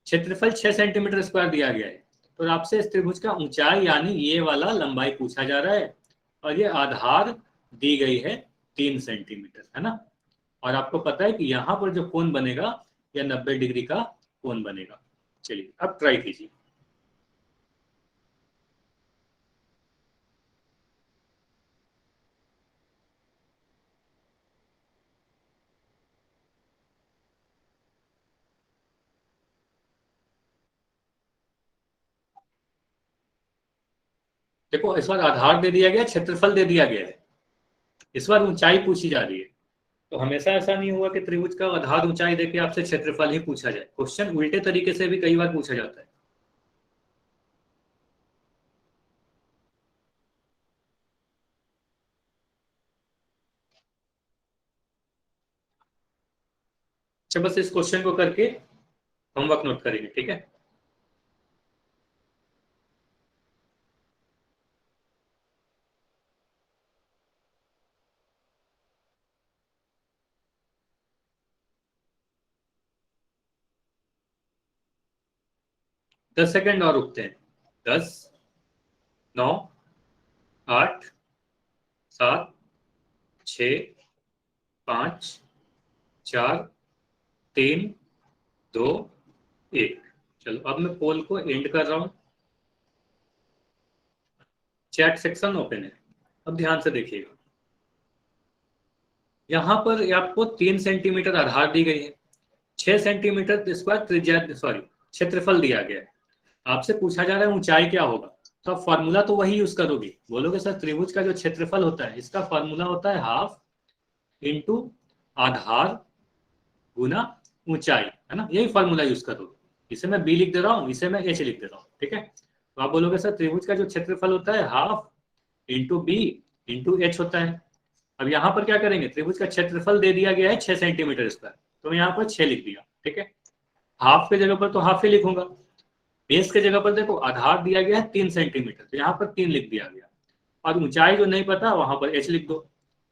क्षेत्रफल 6 सेंटीमीटर स्क्वायर दिया गया है, तो आपसे इस त्रिभुज का ऊंचाई यानी ये वाला लंबाई पूछा जा रहा है और ये आधार दी गई है 3 सेंटीमीटर, है ना। और आपको पता है कि यहाँ पर जो कोण बनेगा यह 90 डिग्री का कोण बनेगा। चलिए अब ट्राई कीजिए। देखो इस बार आधार दे दिया गया, क्षेत्रफल दे दिया गया है, इस बार ऊंचाई पूछी जा रही है। तो हमेशा ऐसा नहीं हुआ कि त्रिभुज का आधार ऊंचाई देके आपसे क्षेत्रफल ही पूछा जाए, क्वेश्चन उल्टे तरीके से भी कई बार पूछा जाता है। अच्छा बस इस क्वेश्चन को करके होमवर्क नोट करेंगे, ठीक है। दस सेकंड और रुकते हैं। 10, 9, 8, 7, 6, 5, 4, 3, 2, 1। चलो अब मैं पोल को एंड कर रहा हूं। चैट सेक्शन ओपन है। अब ध्यान से देखिएगा, यहां पर आपको 3 सेंटीमीटर आधार दी गई है, 6 सेंटीमीटर स्क्वायर त्रिज्या सॉरी क्षेत्रफल दिया गया है। आपसे पूछा जा रहा है ऊंचाई क्या होगा, तो आप फॉर्मूला तो वही यूज करोगे, बोलोगे सर त्रिभुज का जो क्षेत्रफल होता है इसका फॉर्मूला होता है हाफ इंटू आधार गुना ऊंचाई, है ना, यही फॉर्मूला यूज करोगे। इसे मैं बी लिख दे रहा हूँ, इसे मैं एच लिख दे रहा हूँ, ठीक है। तो आप बोलोगे सर त्रिभुज का जो क्षेत्रफल होता है half into B into H होता है। अब यहाँ पर क्या करेंगे, त्रिभुज का क्षेत्रफल दे दिया गया है 6 सेंटीमीटर स्क्वायर, तो यहाँ पर 6 लिख दिया, ठीक है। हाफ के जगह पर तो हाफ ही लिखूंगा, बेस के जगह पर देखो आधार दिया गया है 3 सेंटीमीटर, तो यहाँ पर 3 लिख दिया गया, और ऊंचाई जो नहीं पता वहां पर एच लिख दो।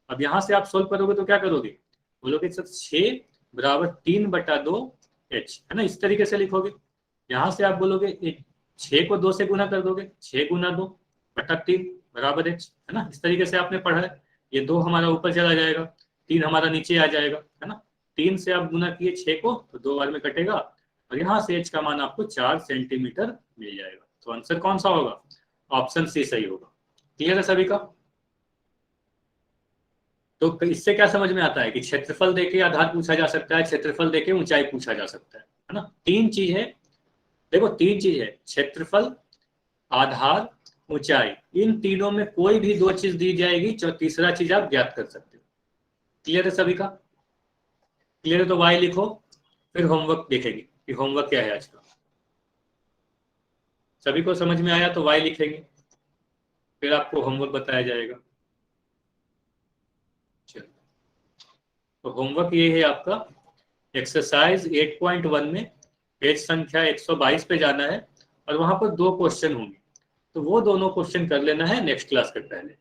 अब यहाँ से आप सोल्व करोगे तो क्या करोगे, बोलोगे सर 6 बराबर 3/2 एच, है ना, इस तरीके से लिखोगे। यहाँ से आप बोलोगे 6 को 2 से गुना कर दोगे, 6 गुना 2 बटा 3 बराबर एच, है ना, इस तरीके से आपने पढ़ा है। ये 2 हमारा ऊपर चला जाएगा, 3 हमारा नीचे आ जाएगा, है ना। 3 से आप गुना किए 6 को तो 2 बार में कटेगा, और यहाँ से एच का मान आपको 4 सेंटीमीटर मिल जाएगा। तो आंसर कौन सा होगा, ऑप्शन सी सही होगा। क्लियर है सभी का। तो इससे क्या समझ में आता है कि क्षेत्रफल देके आधार पूछा जा सकता है, क्षेत्रफल देके ऊंचाई पूछा जा सकता है ना। 3 चीज है, देखो 3 चीज है, क्षेत्रफल, आधार, ऊंचाई, इन तीनों में कोई भी 2 चीज दी जाएगी, जो तीसरा चीज आप ज्ञात कर सकते हो। क्लियर है सभी का। क्लियर है तो वाई लिखो, फिर होमवर्क देखेंगे कि होमवर्क क्या है आज का। सभी को समझ में आया तो वाई लिखेंगे, फिर आपको होमवर्क बताया जाएगा। चलो तो होमवर्क ये है आपका, एक्सरसाइज 8.1 में पेज संख्या 122 पे जाना है, और वहां पर 2 क्वेश्चन होंगे, तो वो दोनों क्वेश्चन कर लेना है नेक्स्ट क्लास के पहले।